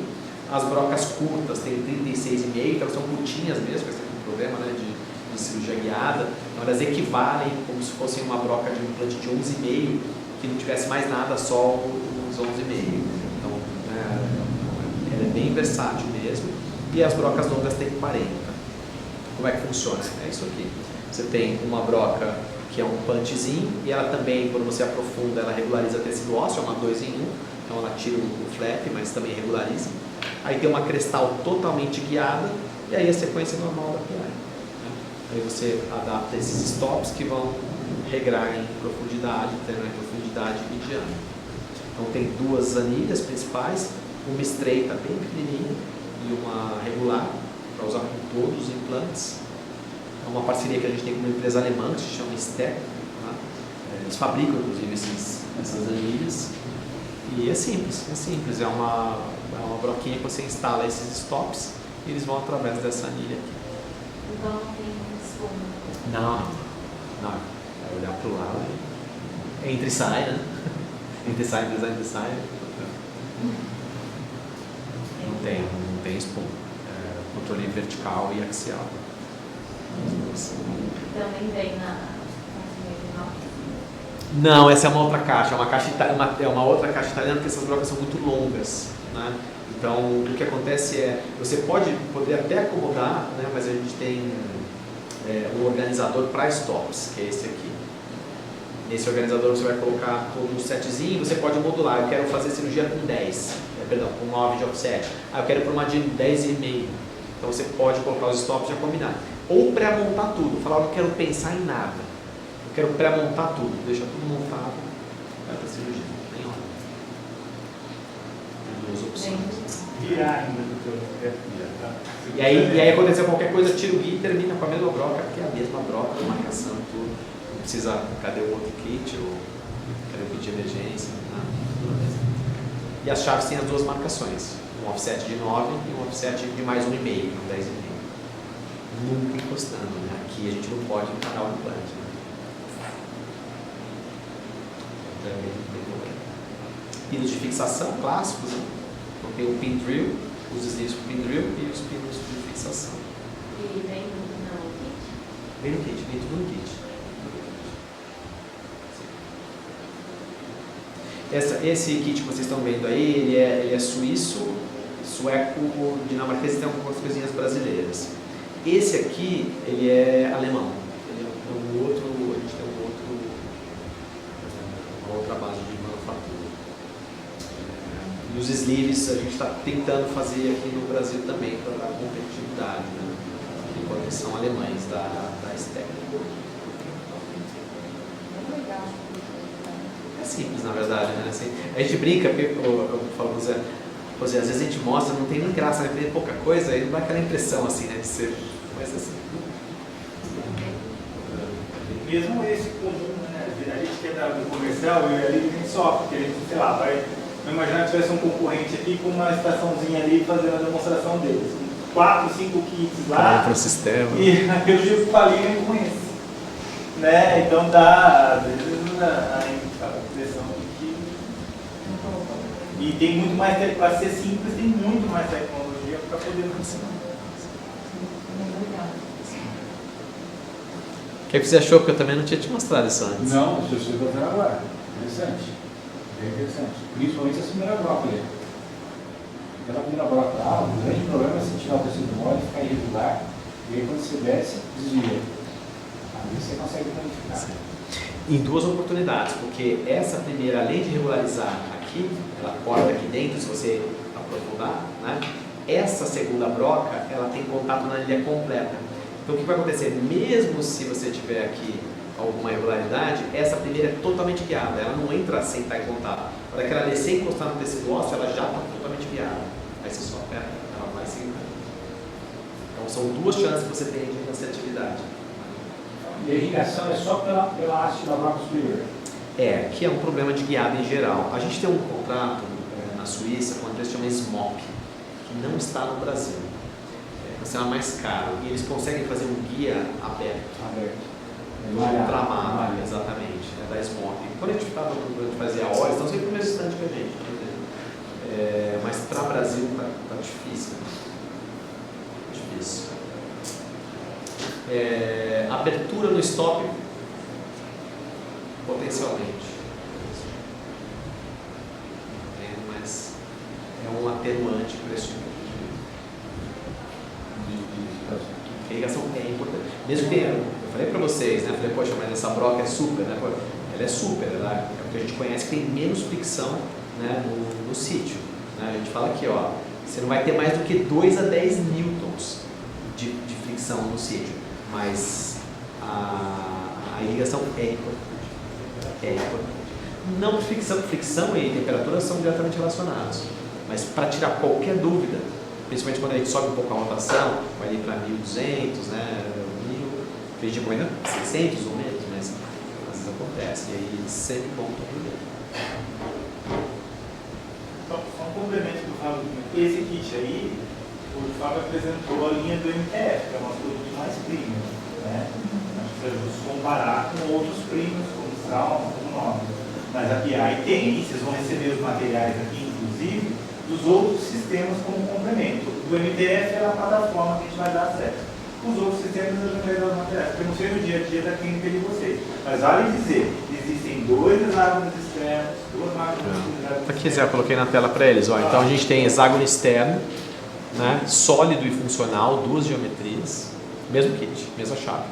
As brocas curtas têm 36,5, então são curtinhas mesmo, esse é um problema, né, de cirurgia guiada. Então elas equivalem como se fosse uma broca de um implante de 11,5, que não tivesse mais nada, só os 11,5. Então, Ela é bem versátil mesmo. E as brocas longas têm 40. Como é que funciona? É isso aqui. Você tem uma broca que é um punchzinho, e ela também, quando você aprofunda, ela regulariza tecido ósseo, é uma 2 em 1. Então ela tira o flap, mas também regulariza. Aí tem uma crestal totalmente guiada, e aí a sequência normal da PI. Aí você adapta esses stops que vão regrar em profundidade, terminar em profundidade e diâmetro. Então tem duas anilhas principais, uma estreita bem pequenininha e uma regular, para usar com todos os implantes. É uma parceria que a gente tem com uma empresa alemã que se chama Stec. Tá? Eles fabricam inclusive essas anilhas. E é simples. É uma broquinha que você instala esses stops e eles vão através dessa anilha aqui. Então não tem espuma? Não. É olhar para o lado, entra e sai, né? Entra e sai. Não tem espuma. É controle vertical e axial. Também vem na Não, essa é uma outra caixa. É uma outra caixa italiana, porque essas brocas são muito longas, né? Então, o que acontece é, você poder até acomodar, né? Mas a gente tem um organizador para stops, que é esse aqui. Nesse organizador você vai colocar todo um setzinho, você pode modular. Eu quero fazer cirurgia com 10, com 9 de offset. Eu quero por uma de 10,5. Então você pode colocar os stops e já combinar. Ou pré-montar tudo. Falar, eu não quero pensar em nada. Eu quero pré-montar tudo. Deixa tudo montado. Vai para a cirurgia. Tem hora. Tem duas opções. Virar ainda do teu tá? E aí aconteceu qualquer coisa, tira o guia e termina com a mesma broca, porque é a mesma broca, a marcação e tudo. Não precisa, cadê o outro kit, ou cadê o kit de emergência, nada, tudo mesmo. E as chaves têm as duas marcações, um offset de 9 e um offset de mais 1,5, 10,5. Nunca encostando, né? Aqui a gente não pode encarar o implante. Né? Pinos de fixação clássicos, né? Então tem o pin drill, os sleeves para pin drill e os pinos de fixação. E vem no kit? Vem no kit, vem tudo no kit. Esse kit que vocês estão vendo aí, ele é suíço, sueco, dinamarquês e tem algumas coisinhas brasileiras. Esse aqui, ele é alemão. Ele é um outro, a gente tem uma outra base de manufatura. E os sleeves a gente está tentando fazer aqui no Brasil também para dar competitividade, né? Enquanto são alemães da Stec. É simples, na verdade, né? Assim, a gente brinca, eu falo, Zé, às vezes a gente mostra, não tem nem graça, né? Tem pouca coisa, e não dá aquela impressão assim, né? De ser, mas assim. Mesmo esse conjunto, né? A gente que é do comercial, eu ali nem só, porque a gente, sei lá, vai imaginar que tivesse um concorrente aqui com uma estaçãozinha ali fazendo a demonstração deles. 4, 5 kits lá. Para o sistema. E aquele tipo de palhinha nem conhece. Né? Então dá, às vezes, a impressão de que. E tem muito mais, para ser simples, tem muito mais tecnologia para poder funcionar. O que você achou? Porque eu também não tinha te mostrado isso antes. Não, eu estou fazendo agora. Interessante. Bem interessante. Principalmente essa primeira broca ali. Aquela primeira broca lá, o grande problema é você tirar o tecido mole, ficar irregular, e aí quando você desce, desvia. Aí você consegue planificar. Em duas oportunidades, porque essa primeira, além de regularizar aqui, ela corta aqui dentro, se você aprofundar, né? Essa segunda broca, ela tem contato na ilha completa. Então o que vai acontecer? Mesmo se você tiver aqui alguma irregularidade, essa primeira é totalmente guiada, ela não entra sem estar em contato. Na hora que ela descer e encostar no tecido ósseo, ela já está totalmente guiada. Aí você só aperta, ela vai seguindo. Então são duas chances que você tem de assertividade. E a irrigação é só pela haste da broca superior? Que é um problema de guiada em geral. A gente tem um contrato na Suíça com uma empresa chamada SMOP, que não está no Brasil. Será mais caro. E eles conseguem fazer um guia aberto. Ultramar, exatamente. É da SMOP. Quando a gente fazia a hora, estão sempre no mesmo instante que a gente. Mas para o Brasil está difícil. Abertura no stop, potencialmente. Mas é uma atenuante para esse tipo de irrigação é importante. Mesmo que eu falei para vocês, né? Eu falei, poxa, mas essa broca é super, né? Ela é super, é o que a gente conhece que tem menos fricção, né, no sítio. Né? A gente fala aqui, ó, você não vai ter mais do que 2 a 10 newtons de fricção no sítio, mas a irrigação é importante. É importante. Não fricção e temperatura são diretamente relacionados, mas para tirar qualquer dúvida, principalmente quando a gente sobe um pouco a rotação, vai ali para 1200, né, 1000, a gente recomenda 600 ou menos, mas às vezes acontece, e aí sempre bom aprender. Só um complemento do Fábio. Esse kit aí, o Fábio apresentou a linha do MTF, que é uma produto mais premium, né? Acho que é justo comparar com outros premiums, como Salmo, como Nome. Mas aqui aí tem, vocês vão receber os materiais aqui, inclusive, dos outros sistemas como complemento. Do MTF é a plataforma que a gente vai dar acesso. Os outros sistemas eu já vai dar os materiais, porque eu não sei no dia a dia da clínica de vocês. Mas vale dizer, existem 2 hexágonos externos, 2 máquinas. Aqui, Zé, eu coloquei na tela para eles. Ó. Então a gente tem hexágono externo, né, sólido e funcional, 2 geometrias, mesmo kit, mesma chave.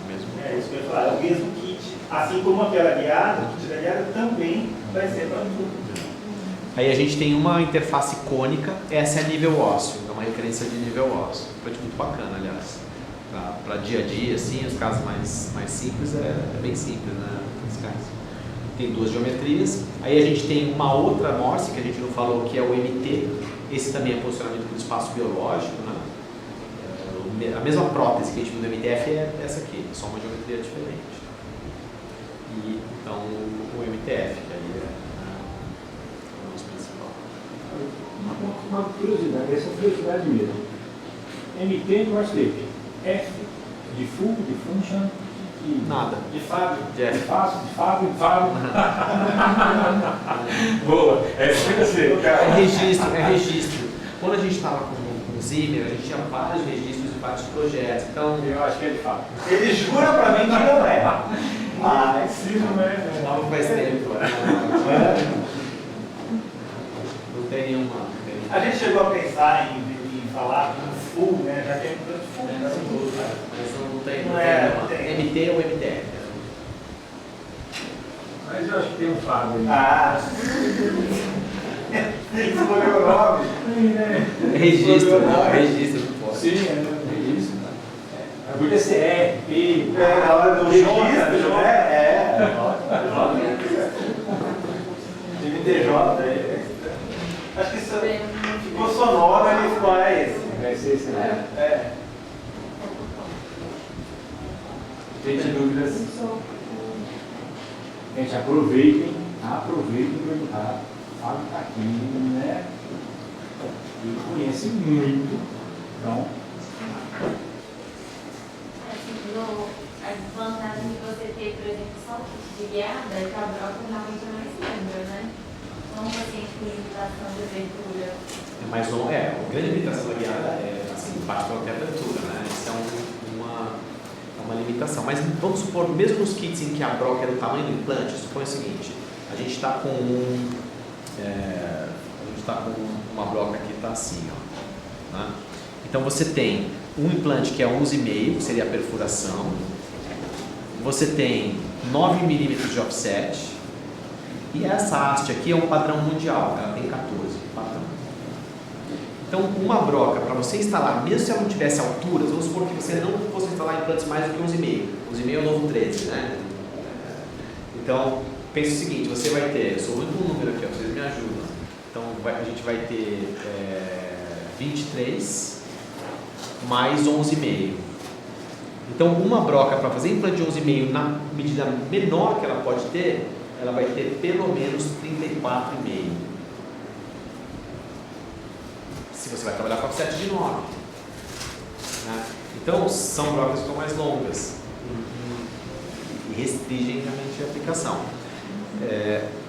É isso que eu ia falar, é o mesmo kit. Assim como aquela guiada, o kit da guiada também vai ser para tudo. Aí a gente tem uma interface cônica, essa é nível ósseo, é uma referência de nível ósseo. Foi muito bacana, aliás. Para dia a dia, assim, os casos mais simples, é bem simples, né? Tem 2 geometrias. Aí a gente tem uma outra Morse, que a gente não falou, que é o MT. Esse também é posicionamento do espaço biológico, né? A mesma prótese que a gente viu no MTF é essa aqui, só uma geometria diferente. E, então, o MTF, que aí é o nosso principal. Uma curiosidade, essa curiosidade mesmo. MT no Marscape, F de full, de function, e Nada. de Fábio, De Fábio. Boa, É registro. Quando a gente estava com o Zimmer, a gente tinha vários registros de vários projetos. Então, eu acho que é de Fábio. Ele jura para mim que não é. Mas Se não é, não faz tempo. Não tem nenhuma. a gente chegou a pensar em falar com full, né? Já tem um tanto full, né? Mas não tem. Não tem. MT ou MTF. mas eu acho que tem um Fábio aí. Ah! Tem que escolher o nome. Registro, não pode. Sim, é isso. Podia ser E, P. Na hora do registro, né? MTJ. Acho que isso ficou sonoro, ele ficou esse. Vai ser esse, né? É. Gente, dúvidas? Gente, aproveitem para perguntar. Fábio está aqui, né? Ele conhece muito. Então, A desvantagem de você ter, por exemplo, só o kit de guiada é que a broca realmente é mais lembra, né? Não um paciente com limitação de abertura. Mas não é, a grande limitação da guiada é assim, parte pela temperatura, né? Isso é uma limitação. Mas vamos supor, mesmo nos kits em que a broca é do tamanho do implante, supõe o seguinte, a gente está com uma broca que está assim, ó, né? Então você tem um implante que é 11,5, que seria a perfuração. Você tem 9 milímetros de offset. E essa haste aqui é um padrão mundial, ela tem 14 padrão. Então, uma broca, para você instalar, mesmo se ela não tivesse alturas, vamos supor que você não fosse instalar implantes mais do que 11,5. 11,5 é o novo 13, né? Então, pense o seguinte, você vai ter, eu sou muito um número aqui, ó, vocês me ajudam. Então, a gente vai ter 23 mais 11,5. Então, uma broca para fazer implante de 11,5 na medida menor que ela pode ter, ela vai ter pelo menos 34,5. Se você vai trabalhar com offset de 9. Né? Então, são brocas que ficam mais longas e restringem realmente a aplicação.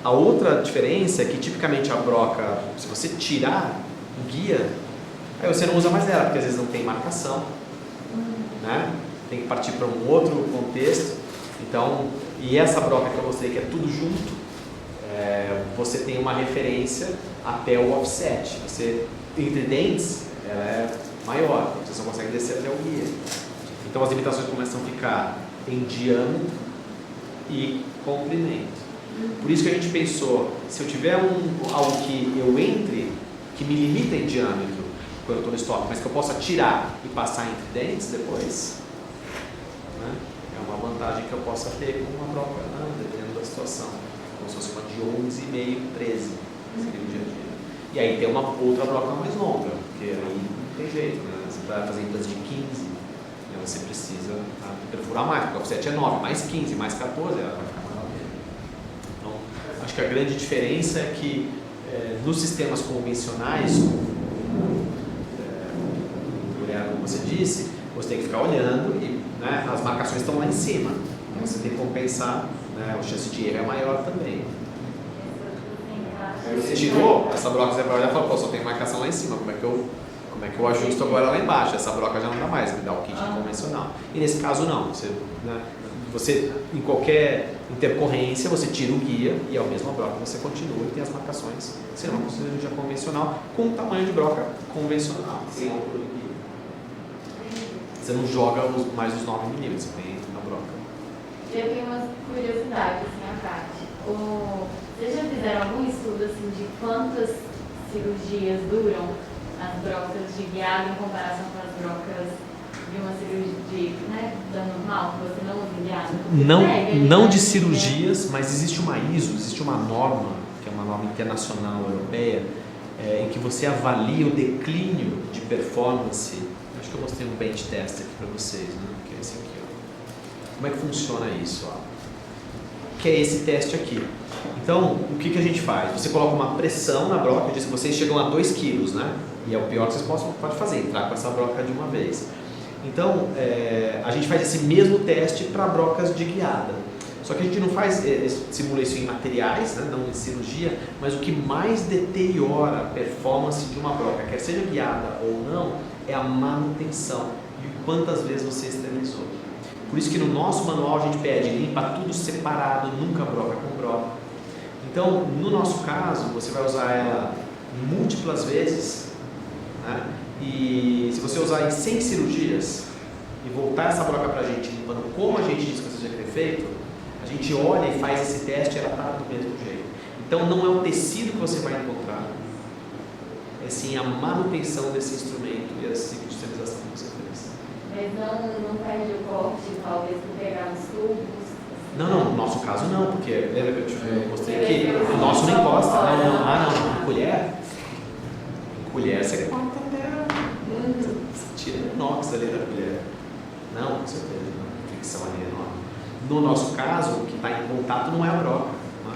A outra diferença é que, tipicamente, a broca, se você tirar o guia, aí você não usa mais ela, porque às vezes não tem marcação, né? Tem que partir para um outro contexto. Então, e essa broca que eu mostrei, que é tudo junto, você tem uma referência até o offset. Você, entre dentes, ela é maior, você só consegue descer até o guia. Então as limitações começam a ficar em diâmetro e comprimento. Por isso que a gente pensou, se eu tiver algo que eu entre, que me limita em diâmetro quando eu estou no stop, mas que eu possa tirar e passar entre dentes depois, né? É uma vantagem que eu possa ter com uma broca, dependendo da situação. Como se fosse uma de 11,5, 13, seria o dia a dia. E aí tem uma outra broca mais longa, porque aí não tem jeito, né? Você vai fazer implante de 15, e você precisa perfurar mais, porque o offset é 9, mais 15, mais 14, ela vai ficar maior mesmo. Então, acho que a grande diferença é que nos sistemas convencionais, como você disse, você tem que ficar olhando e, né, as marcações estão lá em cima. Então, você tem que compensar, né, a chance de erro é maior também. Aí você tirou essa broca, você vai olhar e fala, pô, só tem marcação lá em cima, como é que eu ajusto agora lá embaixo? Essa broca já não dá mais, me dá o kit convencional. E nesse caso não, você em qualquer intercorrência, você tira o guia e é a mesma broca, você continua e tem as marcações, será uma cirurgia convencional com o tamanho de broca convencional. Você não joga mais os 9 mm, você tem na broca. Eu tenho uma curiosidade, assim, a parte. Vocês já fizeram algum estudo, assim, de quantas cirurgias duram as brocas de guiado em comparação com as brocas de uma cirurgia, né, da normal, que você não usa guiado? Não de cirurgias, mas existe uma ISO, existe uma norma, que é uma norma internacional europeia, em que você avalia o declínio de performance. Acho que eu mostrei um bench test aqui para vocês, né? Que é esse aqui, ó. Como é que funciona isso? Ó? Que é esse teste aqui. Então, o que a gente faz? Você coloca uma pressão na broca, diz que vocês chegam a 2 kg, né? E é o pior que vocês podem fazer, entrar com essa broca de uma vez. Então, a gente faz esse mesmo teste para brocas de guiada. Só que a gente não faz, simula isso em materiais, né? Não em cirurgia, mas o que mais deteriora a performance de uma broca, quer seja guiada ou não, é a manutenção e quantas vezes você esterilizou. Por isso que no nosso manual a gente pede, limpa tudo separado, nunca broca com broca. Então, no nosso caso, você vai usar ela múltiplas vezes, né? E se você usar em 100 cirurgias e voltar essa broca para a gente limpando como a gente disse que você já ter feito, a gente olha e faz esse teste e ela está do mesmo jeito. Então não é o tecido que você vai encontrar, é sim a manutenção desse instrumento e a ciclo de esterilização que você fez. Mas não perde o corte, talvez, por pegar os tubos? Não, no nosso caso não, porque lembra que eu mostrei aqui? O nosso não encosta. Não. Colher você corta até. Você tira o inox ali da colher. Não, com certeza, não. Fricção ali é enorme. No nosso caso, o que está em contato não é a broca. Né?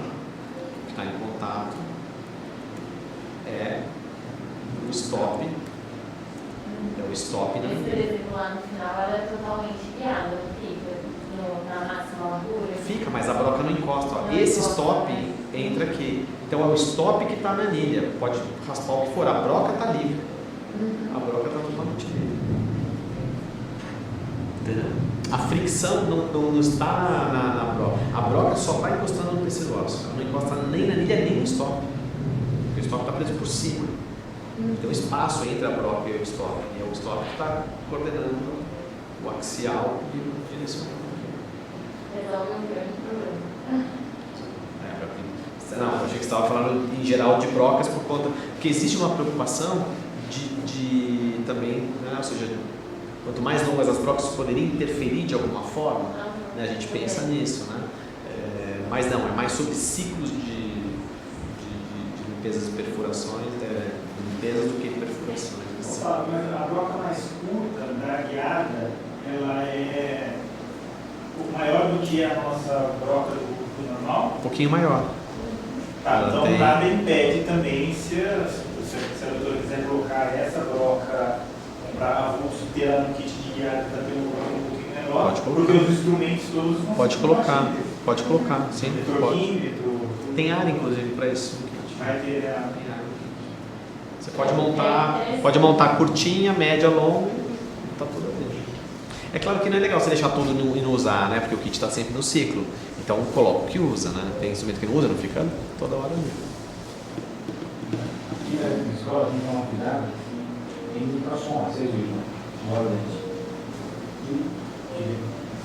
O que está em contato é o stop. É o stop. Mas, por exemplo, lá no final ela é totalmente guiada, não fica na máxima largura? Fica, mas a broca não encosta. Ó. Esse stop entra aqui. Então é o stop que está na anilha. Pode raspar o que for. A broca está livre. A broca está totalmente livre. Entendeu? A fricção não está na broca. A broca só está encostando no tecido ósseo. Ela não encosta nem na anilha nem no stop. Porque o stop está preso por cima. Tem um espaço entre a broca e o stop. E é o stop que está coordenando o axial e o direcional. Resolve um grande problema. Não, eu achei que você estava falando em geral de brocas por conta. Porque existe uma preocupação de também, né, ou seja, quanto mais longas as brocas poderiam interferir de alguma forma, né, a gente pensa nisso, né? Mas não, é mais sobre ciclos de limpezas e perfurações, limpezas do que perfurações. Mas a broca mais curta da guiada, ela é um pouco maior do que a nossa broca do normal? Um pouquinho maior. Tá, então nada impede também, se a doutora quiser colocar essa broca, comprar avulso e ter ela no kit de guiada para ter um pouquinho menor, pode colocar. porque os instrumentos todos vão pode colocar, sim, pode. Tem área inclusive para isso no kit. Vai ter a... Você pode montar curtinha, média, longa, tá tudo ali. É claro que não é legal você deixar tudo e não usar, né? Porque o kit está sempre no ciclo. Então coloca o que usa, né? Tem instrumento que não usa, não fica toda hora ali. Aqui na escola tem que tomar cuidado, tem ultrassom, vocês viram, na hora dente. E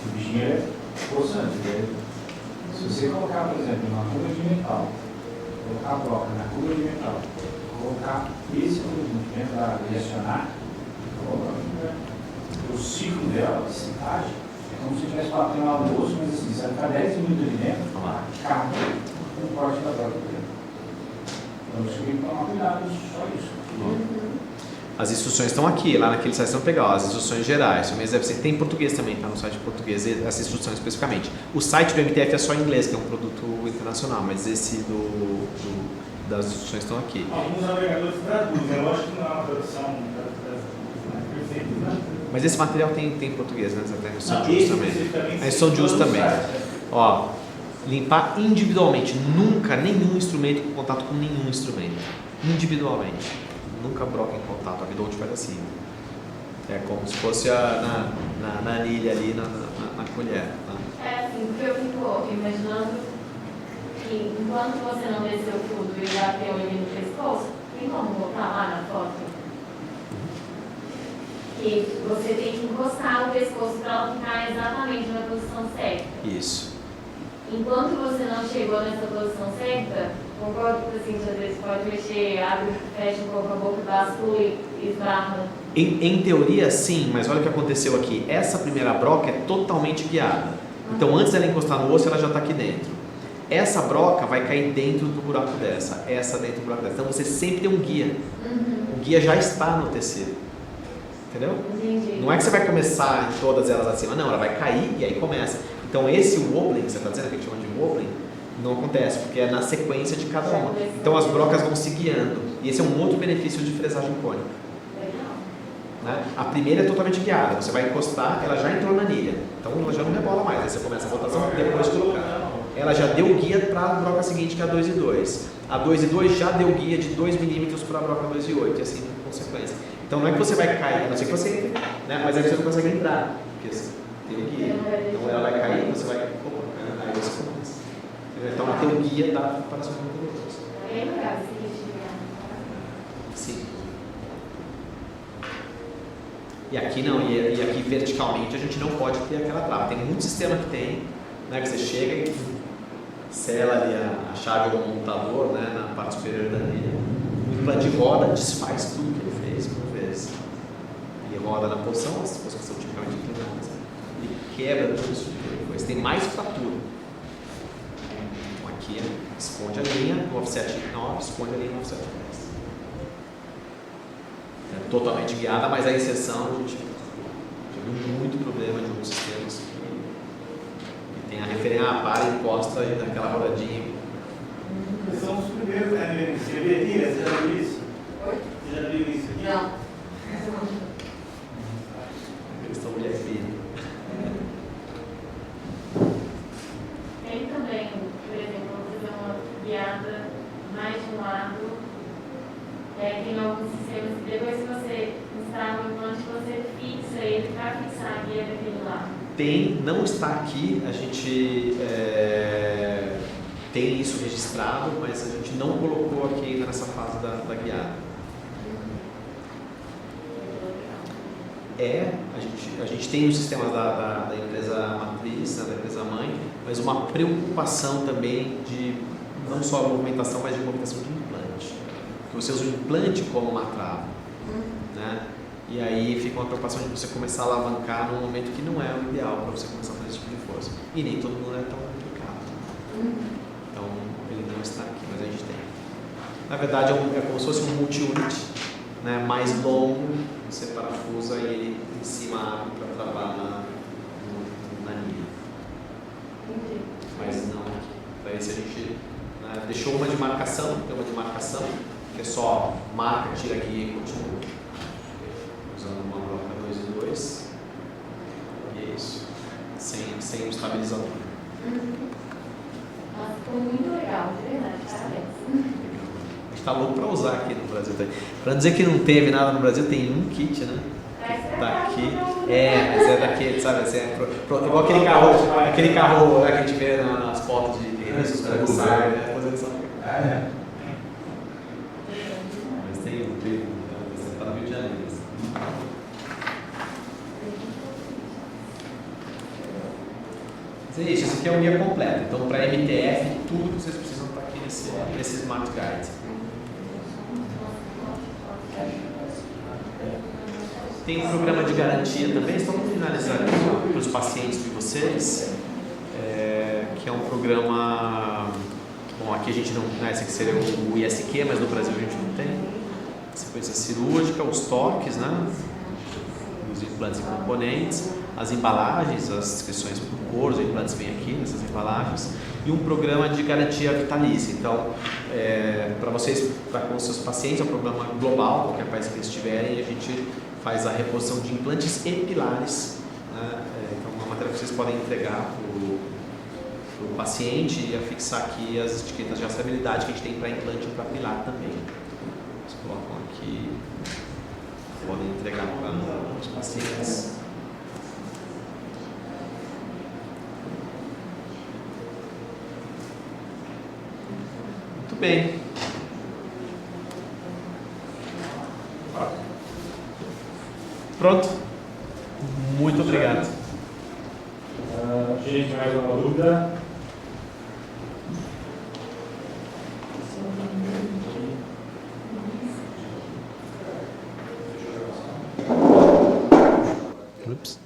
o bichinho é forçante, né? Se você colocar, por exemplo, uma curva de metal, colocar a broca na curva de metal, colocar esse movimento para direcionar, o ciclo dela, de secagem, é como se estivesse batendo lá no osso, mas assim, você vai ficar 10 minutos ali dentro, acaba com o corte da broca dentro. Então você tem que tomar cuidado, só isso. As instruções estão aqui, lá naquele site estão pegar, as instruções gerais. O mês deve ser, tem em português também, tá no site português, essa instrução especificamente. O site do MTF é só em inglês, que é um produto internacional, mas esse das instruções estão aqui. Alguns navegadores traduzem, eu acho que não é uma tradução perfeita, né? Mas esse material tem em português, né? Tem a instrução Não, de uso esse também. especificamente A instrução de uso todo também. site, Ó, limpar individualmente. Nunca nenhum instrumento com contato com nenhum instrumento. Individualmente. Nunca broca em contato. A Vidont faz assim. É como se fosse na anilha ali, na colher. Tá? É assim, porque eu fico imaginando que enquanto você não desceu tudo e bateu ali no pescoço, tem como voltar lá na foto? Que você tem que encostar o pescoço para ela ficar exatamente na posição certa. Isso. Enquanto você não chegou nessa posição certa, concordo que assim, às vezes pode mexer, abre, fecha um pouco a boca, bascula e esbarra. Em teoria, sim, mas olha o que aconteceu aqui. Essa primeira broca é totalmente guiada. Então, antes dela encostar no osso, ela já está aqui dentro. Essa broca vai cair dentro do buraco dessa, essa dentro do buraco dessa. Então, você sempre tem um guia. O guia já está no tecido. Entendeu? Entendi. Não é que você vai começar em todas elas acima, não, ela vai cair e aí começa. Então esse wobbling, que você está dizendo que a gente chama de wobbling, não acontece, porque é na sequência de cada uma. Então as brocas vão se guiando. E esse é um outro benefício de fresagem cônica. Legal. Né? A primeira é totalmente guiada, você vai encostar, ela já entrou na anilha. Então ela já não rebola mais, aí você começa a rotação depois de colocar. Ela já deu guia para a broca seguinte, que é a 2 e 2. A 2 e 2 já deu guia de 2 milímetros para a broca 2 e 8, e assim por consequência. Então não é que você vai cair, a não ser que você, né? Mas aí você não consegue entrar, porque você tem o guia. Então ela vai cair, você vai, aí você começa. Então ela tem o guia da preparação do produto. É bem legal esse kit de guiado. Sim. E aqui não, e aqui verticalmente a gente não pode ter aquela trava. Tem muito sistema que tem, né? Que você chega e sela ali a chave ou o montador, né? Na parte superior da anilha. O implante roda, desfaz tudo que ele fez por vezes. Ele roda na posição, as posições são tipicamente inclinadas. Ele quebra tudo isso que ele fez. Tem mais fratura. Então aqui esconde a linha no offset 9, esconde a linha no offset 10. É totalmente guiada, mas a inserção a gente viu muito problema de alguns sistemas que tem a referência, para e encosta e dá aquela rodadinha. São os primeiros, né? Você já viu isso? Oi? Você já viu isso aqui? Não. Eles estão mulher fina. Tem também, por exemplo, fazer uma guiada mais de um lado. Tem alguns sistemas que depois que você instala o implante, você fixa ele para fixar a guia daquele lado. Tem, não está aqui, a gente tem isso registrado, mas a gente não colocou aqui ainda nessa fase da guiada. A gente tem os sistemas da empresa matriz, né, da empresa mãe, mas uma preocupação também de não só a movimentação, mas de movimentação de implante. Porque você usa o implante como uma trava, né? E aí fica uma preocupação de você começar a alavancar num momento que não é o ideal para você começar a fazer esse tipo de força. E nem todo mundo é tão complicado. Então ele não está aqui, mas a gente tem. Na verdade é como se fosse um multi-unit, né, mais longo, você parafusa e ele em cima abre para travar na linha. Entendi. Mas não aqui. Para esse a gente, né, deixou uma de marcação, tem uma de marcação, que é só marca, tira aqui e continua. Usando uma broca 2 e 2. E é isso. Sem o estabilizador. Nossa, ficou muito legal, de verdade, parabéns. A gente está louco para usar aqui no Brasil. Para dizer que não teve nada no Brasil, tem um kit, né? Traz pra tá aqui. Mas é daquele, sabe, assim, igual aquele carro que a gente vê nas fotos de revistas da Bussard, né? Mas tem um tempo, você tá no Rio de Janeiro. Mas é isso aqui é um guia completo. Então, para MTF, tudo que vocês precisam está aqui nesse Smart Guide. Tem um programa de garantia também, estamos finalizando para os pacientes de vocês, que é um programa, bom, aqui a gente não, esse aqui seria o ISQ, mas no Brasil a gente não tem, sequência cirúrgica, os toques, né, os implantes e componentes, as embalagens, as inscrições por cor, os implantes vêm aqui nessas embalagens, e um programa de garantia vitalícia. Então, para vocês, com os seus pacientes, é um programa global, qualquer país que eles estiverem, e a gente faz a reposição de implantes e pilares, né? Então, uma matéria que vocês podem entregar para o paciente e afixar aqui as etiquetas de rastreabilidade que a gente tem para implante e para pilar também. Vocês colocam aqui, podem entregar para os pacientes. Muito bem. Pronto? Muito obrigado. Gente, mais alguma dúvida? Ups.